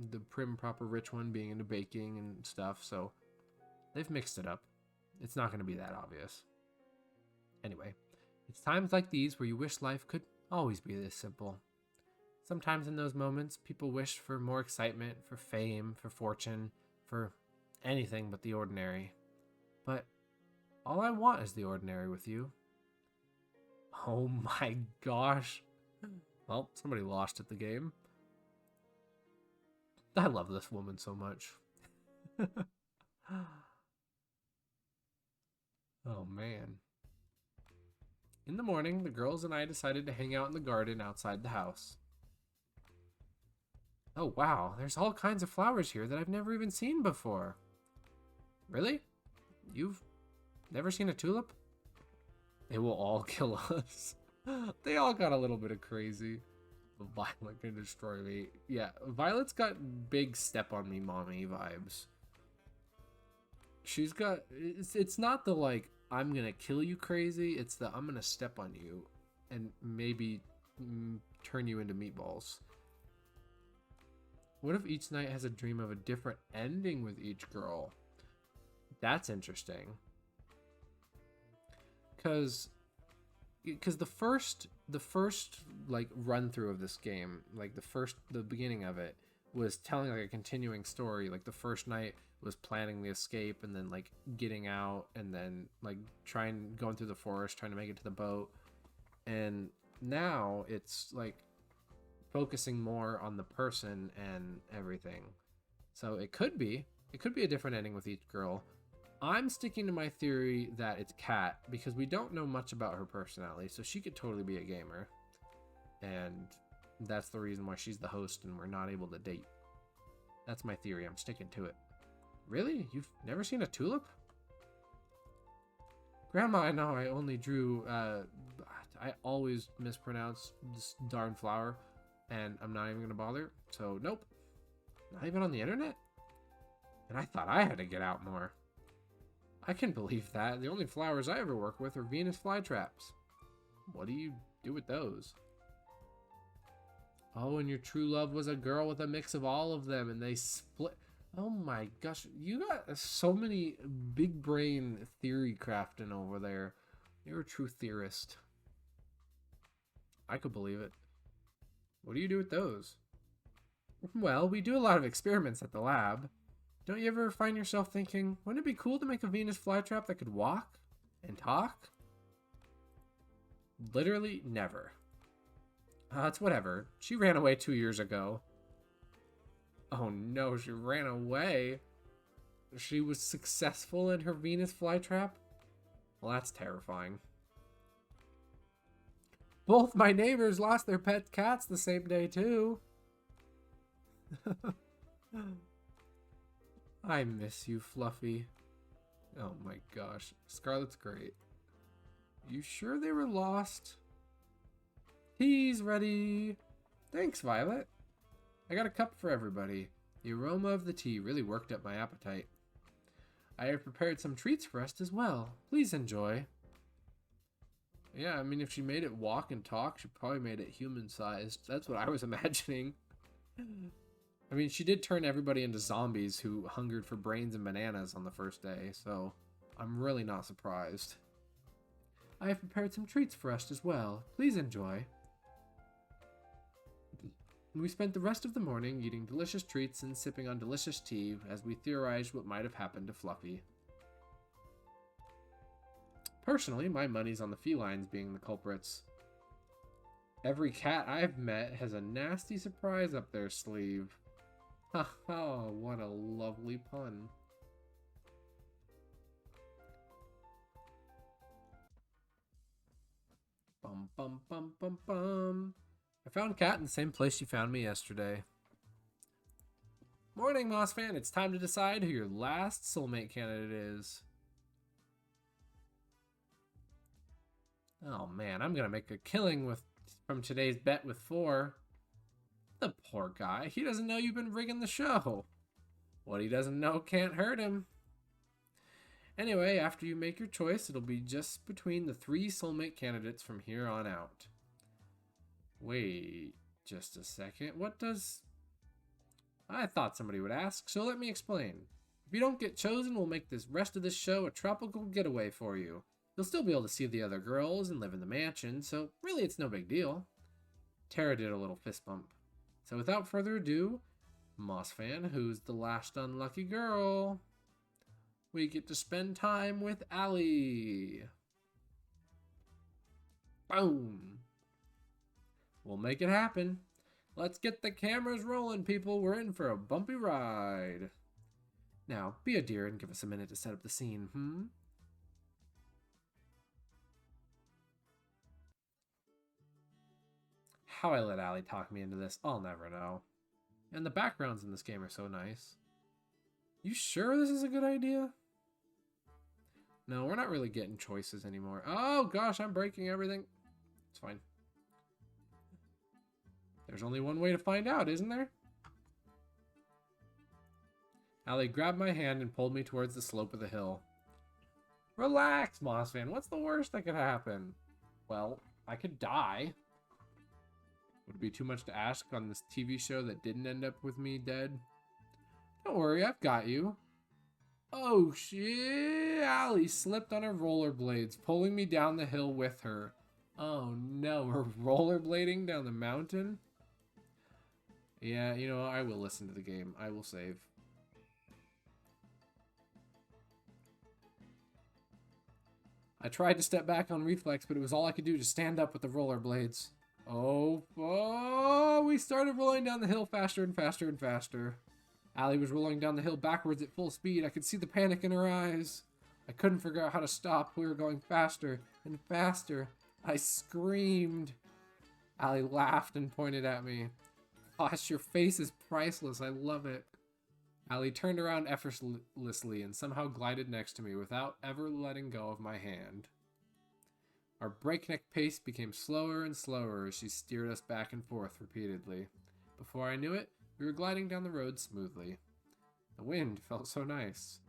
the prim proper rich one being into baking and stuff. So they've mixed it up. It's not going to be that obvious. Anyway, it's times like these where you wish life could always be this simple. Sometimes in those moments, people wish for more excitement, for fame, for fortune, for anything but the ordinary. But all I want is the ordinary with you. Oh my gosh. Well, somebody lost at the game. I love this woman so much. Oh man. In the morning, the girls and I decided to hang out in the garden outside the house. Oh wow, there's all kinds of flowers here that I've never even seen before. Really? You've never seen a tulip? They will all kill us. They all got a little bit of crazy. Violet can destroy me. Yeah, Violet's got big step on me mommy vibes. She's got, it's not the like, I'm gonna kill you crazy, it's the I'm gonna step on you and maybe turn you into meatballs. What if each night has a dream of a different ending with each girl? That's interesting. Cause the first like run through of this game, like the beginning of it was telling like a continuing story. Like the first night was planning the escape and then like getting out and then like going through the forest trying to make it to the boat. And now it's like focusing more on the person and everything. So it could be a different ending with each girl. I'm sticking to my theory that it's Kat because we don't know much about her personality, so she could totally be a gamer. And that's the reason why she's the host and we're not able to date. That's my theory. I'm sticking to it. Really? You've never seen a tulip? Grandma, I know I only drew, I always mispronounce this darn flower, and I'm not even gonna bother, so nope. Not even on the internet? And I thought I had to get out more. I can believe that. The only flowers I ever work with are Venus flytraps. What do you do with those? Oh, and your true love was a girl with a mix of all of them, and they split. Oh my gosh, you got so many big brain theory crafting over there. You're a true theorist. I could believe it. What do you do with those? Well, we do a lot of experiments at the lab. Don't you ever find yourself thinking, wouldn't it be cool to make a Venus flytrap that could walk and talk? Literally never. It's whatever. She ran away 2 years ago. Oh no, she ran away. She was successful in her Venus flytrap? Well, that's terrifying. Both my neighbors lost their pet cats the same day too. I miss you, Fluffy. Oh my gosh. Scarlet's great. You sure they were lost? Tea's ready. Thanks, Violet. I got a cup for everybody. The aroma of the tea really worked up my appetite. I have prepared some treats for us as well. Please enjoy. Yeah, I mean, if she made it walk and talk, she probably made it human-sized. That's what I was imagining. I mean, she did turn everybody into zombies who hungered for brains and bananas on the first day, so I'm really not surprised. I have prepared some treats for us as well. Please enjoy. We spent the rest of the morning eating delicious treats and sipping on delicious tea as we theorized what might have happened to Fluffy. Personally, my money's on the felines being the culprits. Every cat I've met has a nasty surprise up their sleeve. Ha ha, what a lovely pun. Bum bum bum bum bum. I found Cat in the same place you found me yesterday. Morning, Moss fan. It's time to decide who your last soulmate candidate is. Oh man, I'm gonna make a killing from today's bet with 4. The poor guy. He doesn't know you've been rigging the show. What he doesn't know can't hurt him. Anyway, after you make your choice, it'll be just between the 3 soulmate candidates from here on out. Wait just a second. What does... I thought somebody would ask, so let me explain. If you don't get chosen, we'll make this rest of this show a tropical getaway for you. You'll still be able to see the other girls and live in the mansion, so really it's no big deal. Tara did a little fist bump. So without further ado, Moss fan, who's the last unlucky girl? We get to spend time with Allie. Boom. We'll make it happen. Let's get the cameras rolling, people. We're in for a bumpy ride. Now, be a dear and give us a minute to set up the scene, How I let Allie talk me into this, I'll never know. And the backgrounds in this game are so nice. You sure this is a good idea? No, we're not really getting choices anymore. Oh gosh, I'm breaking everything. It's fine. There's only one way to find out, isn't there? Allie grabbed my hand and pulled me towards the slope of the hill. Relax, Moss fan. What's the worst that could happen? Well, I could die. Would it be too much to ask on this TV show that didn't end up with me dead? Don't worry, I've got you. Oh shit! Allie slipped on her rollerblades, pulling me down the hill with her. Oh no, we're rollerblading down the mountain? Yeah, you know, I will listen to the game. I will save. I tried to step back on reflex, but it was all I could do to stand up with the rollerblades. Oh, we started rolling down the hill faster and faster and faster. Allie was rolling down the hill backwards at full speed. I could see the panic in her eyes. I couldn't figure out how to stop. We were going faster and faster. I screamed. Allie laughed and pointed at me. Gosh, your face is priceless. I love it. Allie turned around effortlessly and somehow glided next to me without ever letting go of my hand. Our breakneck pace became slower and slower as she steered us back and forth repeatedly. Before I knew it, we were gliding down the road smoothly. The wind felt so nice.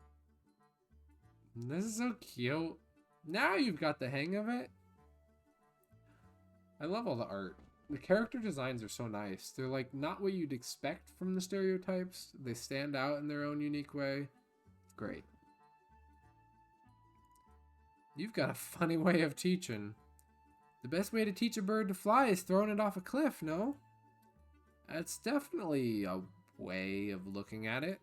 This is so cute. Now you've got the hang of it. I love all the art. The character designs are so nice. They're like not what you'd expect from the stereotypes. They stand out in their own unique way. Great. You've got a funny way of teaching. The best way to teach a bird to fly is throwing it off a cliff, no? That's definitely a way of looking at it.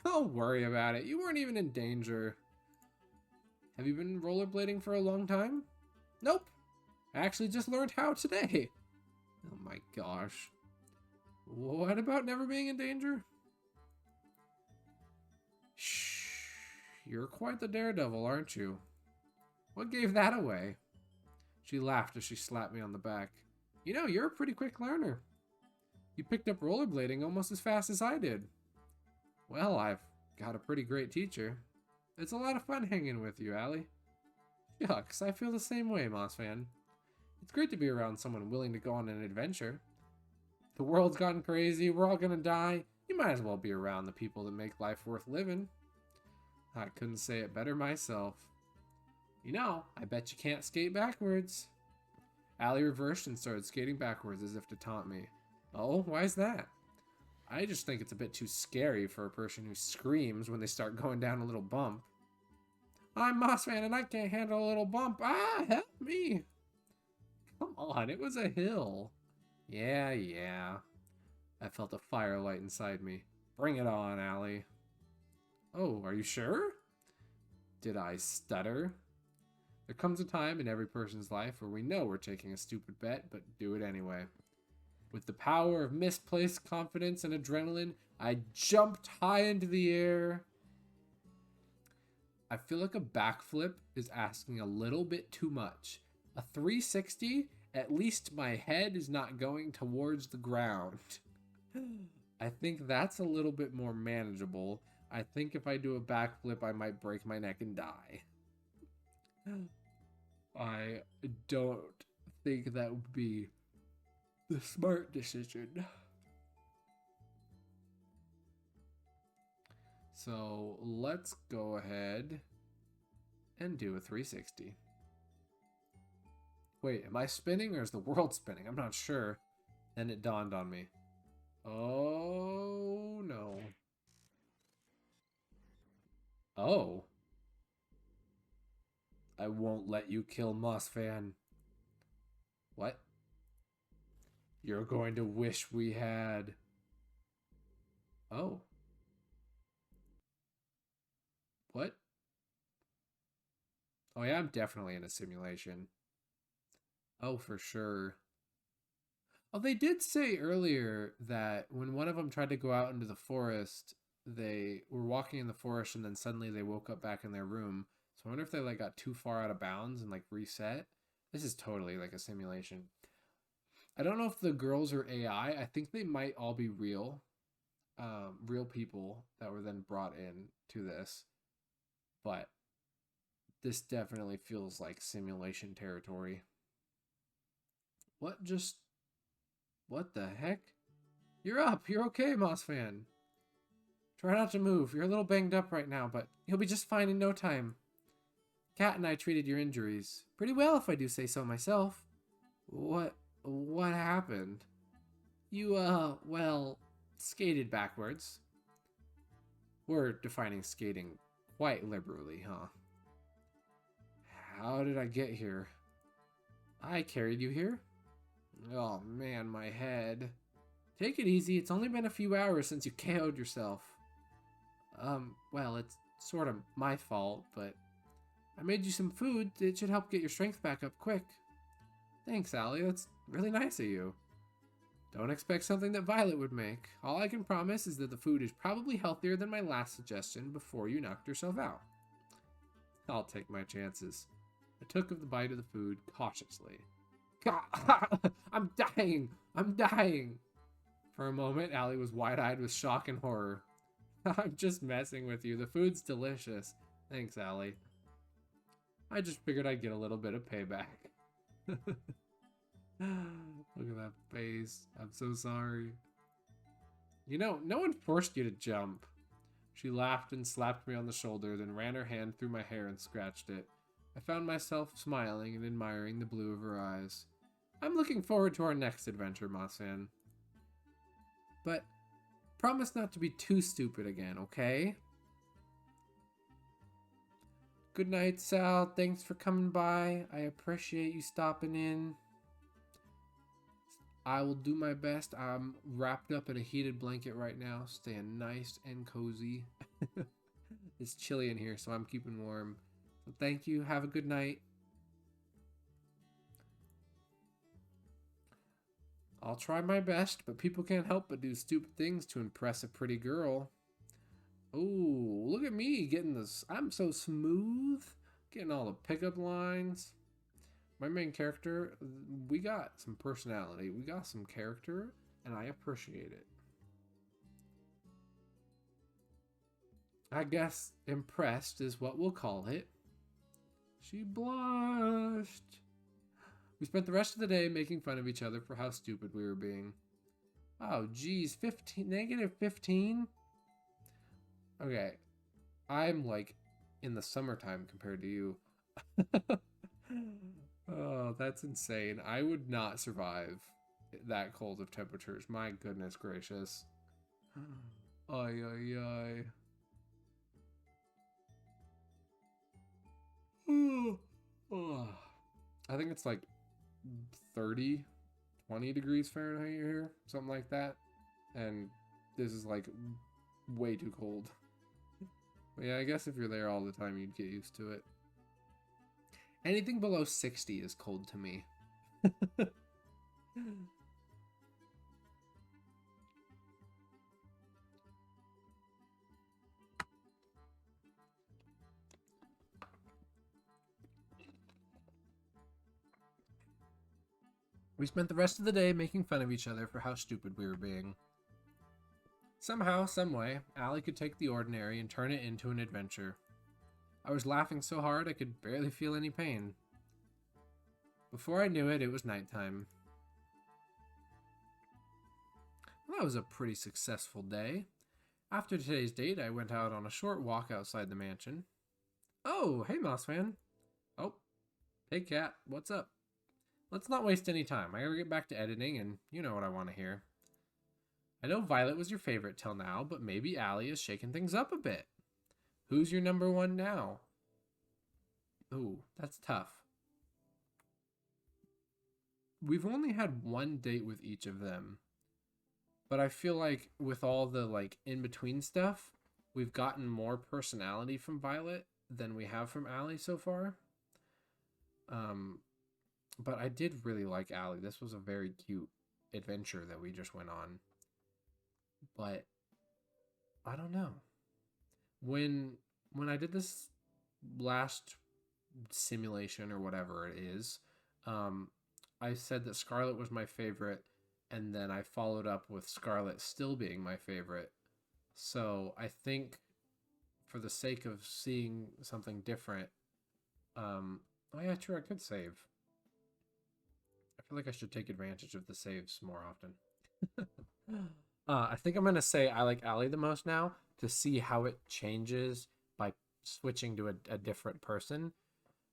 Don't worry about it. You weren't even in danger. Have you been rollerblading for a long time? Nope. I actually just learned how today. Oh my gosh. What about never being in danger? Shh. You're quite the daredevil, aren't you? What gave that away? She laughed as she slapped me on the back. You know, you're a pretty quick learner. You picked up rollerblading almost as fast as I did. Well, I've got a pretty great teacher. It's a lot of fun hanging with you, Allie. Shucks, I feel the same way, Moss fan. It's great to be around someone willing to go on an adventure. The world's gotten crazy, we're all gonna die. You might as well be around the people that make life worth living. I couldn't say it better myself. You know, I bet you can't skate backwards. Allie reversed and started skating backwards as if to taunt me. Oh, why's that? I just think it's a bit too scary for a person who screams when they start going down a little bump. I'm Moss fan and I can't handle a little bump. Ah, help me. Come on, it was a hill. Yeah. I felt a firelight inside me. Bring it on, Allie. Oh, are you sure? Did I stutter? There comes a time in every person's life where we know we're taking a stupid bet, but do it anyway. With the power of misplaced confidence and adrenaline, I jumped high into the air. I feel like a backflip is asking a little bit too much. A 360, at least my head is not going towards the ground. I think that's a little bit more manageable. I think if I do a backflip, I might break my neck and die. I don't think that would be the smart decision. So let's go ahead and do a 360. Wait, am I spinning or is the world spinning? I'm not sure. Then it dawned on me. Oh, no. Oh. I won't let you kill Mossfan. What? You're going to wish we had... Oh. What? Oh yeah, I'm definitely in a simulation. Oh, for sure. Oh, they did say earlier that when one of them tried to go out into the forest, they were walking in the forest and then suddenly they woke up back in their room. So I wonder if they like got too far out of bounds and like reset. This is totally like a simulation. I don't know if the girls are AI. I think they might all be real. Real people that were then brought in to this. But this definitely feels like simulation territory. What the heck? You're up. You're okay, Mossfan. Try not to move. You're a little banged up right now, but you'll be just fine in no time. Kat and I treated your injuries pretty well, if I do say so myself. What happened? You, well, skated backwards. We're defining skating quite liberally, huh? How did I get here? I carried you here. Oh man, my head. Take it easy, it's only been a few hours since you KO'd yourself. Well, it's sort of my fault, but I made you some food. It should help get your strength back up quick. Thanks, Allie, that's really nice of you. Don't expect something that Violet would make. All I can promise is that the food is probably healthier than my last suggestion before you knocked yourself out. I'll take my chances. I took of the bite of the food cautiously. I'm dying! I'm dying! For a moment, Allie was wide-eyed with shock and horror. I'm just messing with you. The food's delicious. Thanks, Allie. I just figured I'd get a little bit of payback. Look at that face. I'm so sorry. You know, no one forced you to jump. She laughed and slapped me on the shoulder, then ran her hand through my hair and scratched it. I found myself smiling and admiring the blue of her eyes. I'm looking forward to our next adventure, Mossfan. But promise not to be too stupid again, okay? Good night, Sal. Thanks for coming by. I appreciate you stopping in. I will do my best. I'm wrapped up in a heated blanket right now, staying nice and cozy. It's chilly in here, so I'm keeping warm. So thank you. Have a good night. I'll try my best, but people can't help but do stupid things to impress a pretty girl. Oh, look at me getting this. I'm so smooth. Getting all the pickup lines. My main character, we got some personality. We got some character, and I appreciate it. I guess impressed is what we'll call it. She blushed. We spent the rest of the day making fun of each other for how stupid we were being. Oh, geez, 15, negative 15? Okay, I'm like in the summertime compared to you. Oh, that's insane. I would not survive that cold of temperatures. My goodness gracious. Ay, ay, ay. Oh. I think it's like 30, 20 degrees Fahrenheit here, something like that. and this is like way too cold. But yeah, I guess if you're there all the time, you'd get used to it. Anything below 60 is cold to me. We spent the rest of the day making fun of each other for how stupid we were being. Somehow, someway, Allie could take the ordinary and turn it into an adventure. I was laughing so hard I could barely feel any pain. Before I knew it, it was nighttime. Well, that was a pretty successful day. After today's date, I went out on a short walk outside the mansion. Oh, hey, Mossman. Oh, hey, Cat, what's up? Let's not waste any time. I gotta get back to editing, and you know what I want to hear. I know Violet was your favorite till now, but maybe Allie is shaking things up a bit. Who's your number one now? Ooh, that's tough. We've only had one date with each of them, but I feel like with all the like in-between stuff, we've gotten more personality from Violet than we have from Allie so far. But I did really like Allie. This was a very cute adventure that we just went on. But I don't know. When I did this last simulation or whatever it is, I said that Scarlet was my favorite, and then I followed up with Scarlet still being my favorite. So I think for the sake of seeing something different, oh yeah, true, I could save. I feel like I should take advantage of the saves more often. I think I'm going to say I like Allie the most now to see how it changes by switching to a different person.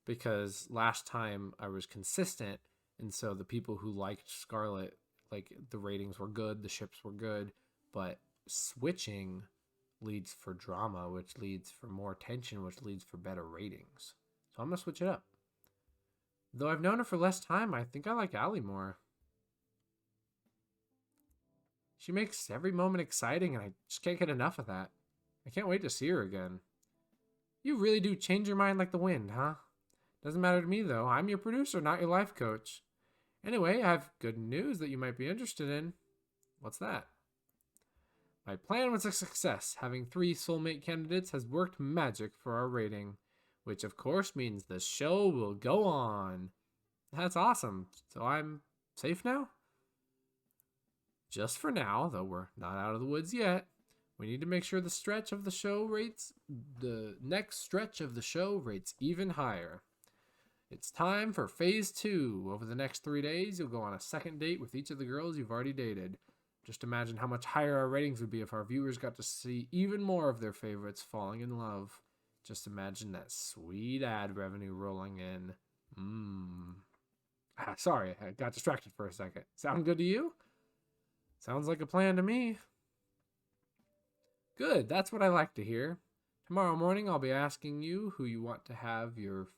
Because last time I was consistent, and so the people who liked Scarlet, like the ratings were good, the ships were good, but switching leads for drama, which leads for more tension, which leads for better ratings. So I'm going to switch it up. Though I've known her for less time, I think I like Allie more. She makes every moment exciting, and I just can't get enough of that. I can't wait to see her again. You really do change your mind like the wind, huh? Doesn't matter to me, though. I'm your producer, not your life coach. Anyway, I have good news that you might be interested in. What's that? My plan was a success. Having 3 soulmate candidates has worked magic for our rating, which of course means the show will go on. That's awesome. So I'm safe now? Just for now, though we're not out of the woods yet. We need to make sure the next stretch of the show rates even higher. It's time for phase 2. Over the next 3 days, you'll go on a second date with each of the girls you've already dated. Just imagine how much higher our ratings would be if our viewers got to see even more of their favorites falling in love. Just imagine that sweet ad revenue rolling in. Sorry, I got distracted for a second. Sound good to you? Sounds like a plan to me. Good, that's what I like to hear. Tomorrow morning I'll be asking you who you want to have your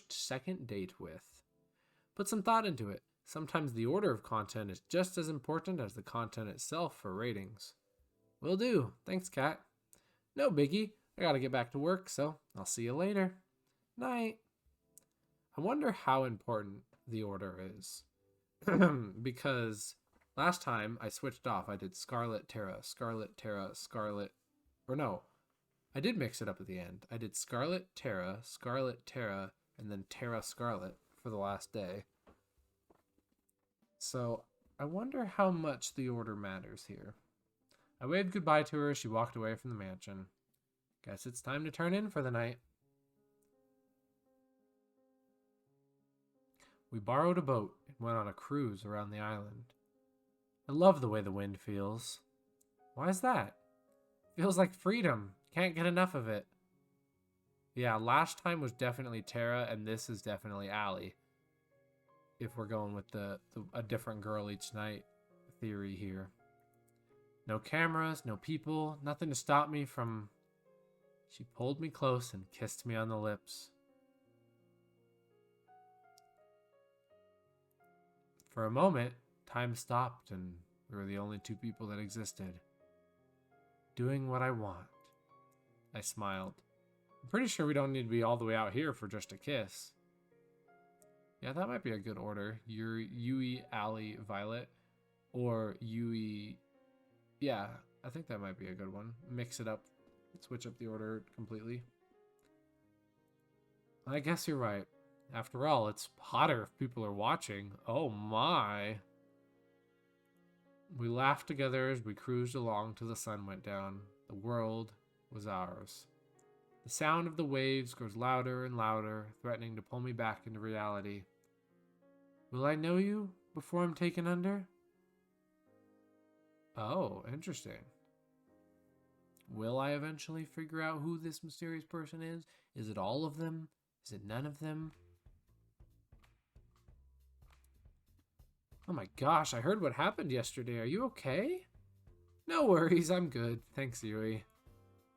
second date with. Put some thought into it. Sometimes the order of content is just as important as the content itself for ratings. Will do. Thanks, Kat. No biggie. I gotta get back to work, so I'll see you later. Night. I wonder how important the order is. Because last time I switched off. I did Scarlet, Terra, Scarlet, Terra, Scarlet. Or no, I did mix it up at the end. I did Scarlet, Terra, and then Terra, Scarlet for the last day. So I wonder how much the order matters here. I waved goodbye to her as she walked away from the mansion. Guess it's time to turn in for the night. We borrowed a boat and went on a cruise around the island. I love the way the wind feels. Why is that? Feels like freedom. Can't get enough of it. Yeah, last time was definitely Terra, and this is definitely Allie. If we're going with a different girl each night theory here. No cameras, no people, nothing to stop me from... She pulled me close and kissed me on the lips. For a moment, time stopped and We were the only two people that existed. Doing what I want. I smiled. I'm pretty sure we don't need to be all the way out here for just a kiss. Yeah, that might be a good order. You're Yui, Allie, Violet. Or Yui... Yeah, I think that might be a good one. Mix it up. Switch up the order completely. I guess you're right. After all, it's hotter if people are watching. Oh my. We laughed together as we cruised along till the sun went down. The world was ours. The sound of the waves grows louder and louder, threatening to pull me back into reality. Will I know you before I'm taken under? Oh, interesting. Will I eventually figure out who this mysterious person is? Is it all of them? Is it none of them? Oh my gosh, I heard what happened yesterday. Are you okay? No worries, I'm good. Thanks, Yui.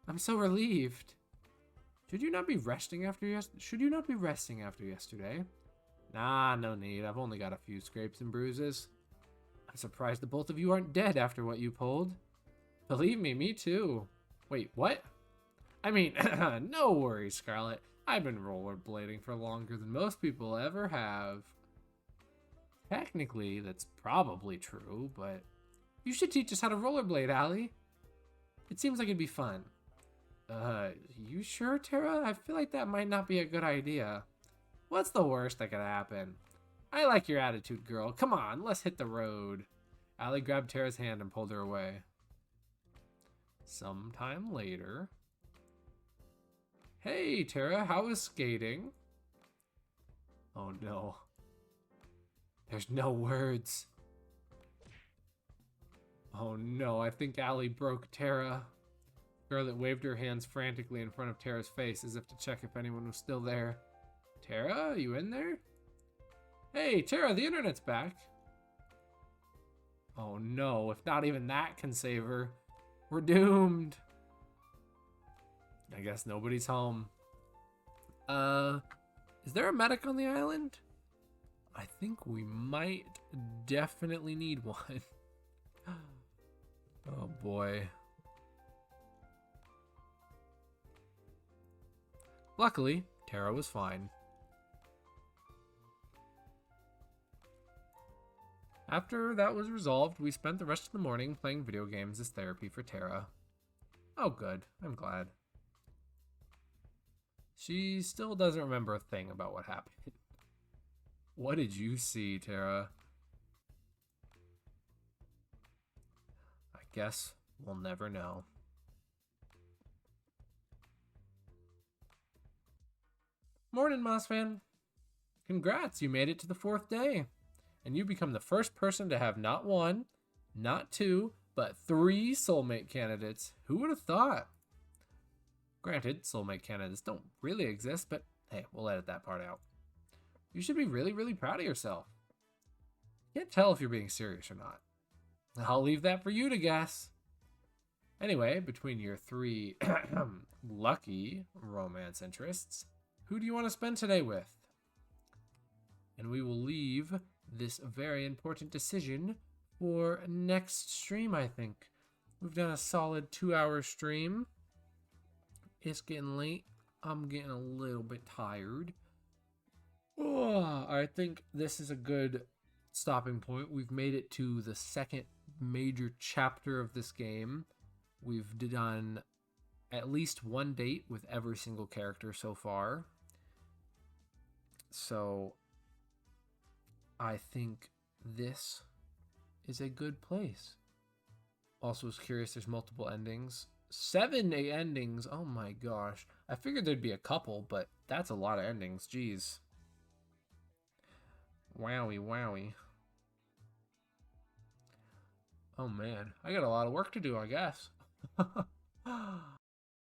I'm so relieved. Should you not be resting after yesterday? Nah, no need. I've only got a few scrapes and bruises. I'm surprised the both of you aren't dead after what you pulled. Believe me too. Wait, what? I mean, no worries, Scarlet. I've been rollerblading for longer than most people ever have. Technically, that's probably true, but you should teach us how to rollerblade, Allie. It seems like it'd be fun. You sure, Tara? I feel like that might not be a good idea. What's the worst that could happen? I like your attitude, girl. Come on, let's hit the road. Allie grabbed Tara's hand and pulled her away. Sometime later. Hey, Tara, how was skating? Oh no. There's no words. Oh no, I think Allie broke Tara. Scarlet waved her hands frantically in front of Tara's face as if to check if anyone was still there. Tara, are you in there? Hey, Tara, the internet's back. Oh no, if not even that can save her. We're doomed. I guess nobody's home. Is there a medic on the island? I think we might definitely need one. Oh boy. Luckily, Tara was fine. After that was resolved, we spent the rest of the morning playing video games as therapy for Tara. Oh good, I'm glad. She still doesn't remember a thing about what happened. What did you see, Tara? I guess we'll never know. Morning, Mossfan. Congrats, you made it to the 4th day. And you become the first person to have not 1, not 2, but 3 soulmate candidates. Who would have thought? Granted, soulmate candidates don't really exist, but hey, we'll edit that part out. You should be really, really proud of yourself. Can't tell if you're being serious or not. I'll leave that for you to guess. Anyway, between your 3 lucky romance interests, who do you want to spend today with? And we will leave this very important decision for next stream, I think. We've done a solid 2-hour stream. It's getting late. I'm getting a little bit tired. Oh, I think this is a good stopping point. We've made it to the second major chapter of this game. We've done at least 1 date with every single character so far. So I think this is a good place. Also was curious, there's multiple endings. 7 endings, oh my gosh. I figured there'd be a couple, but that's a lot of endings, jeez. Wowie, wowie. Oh man, I got a lot of work to do, I guess.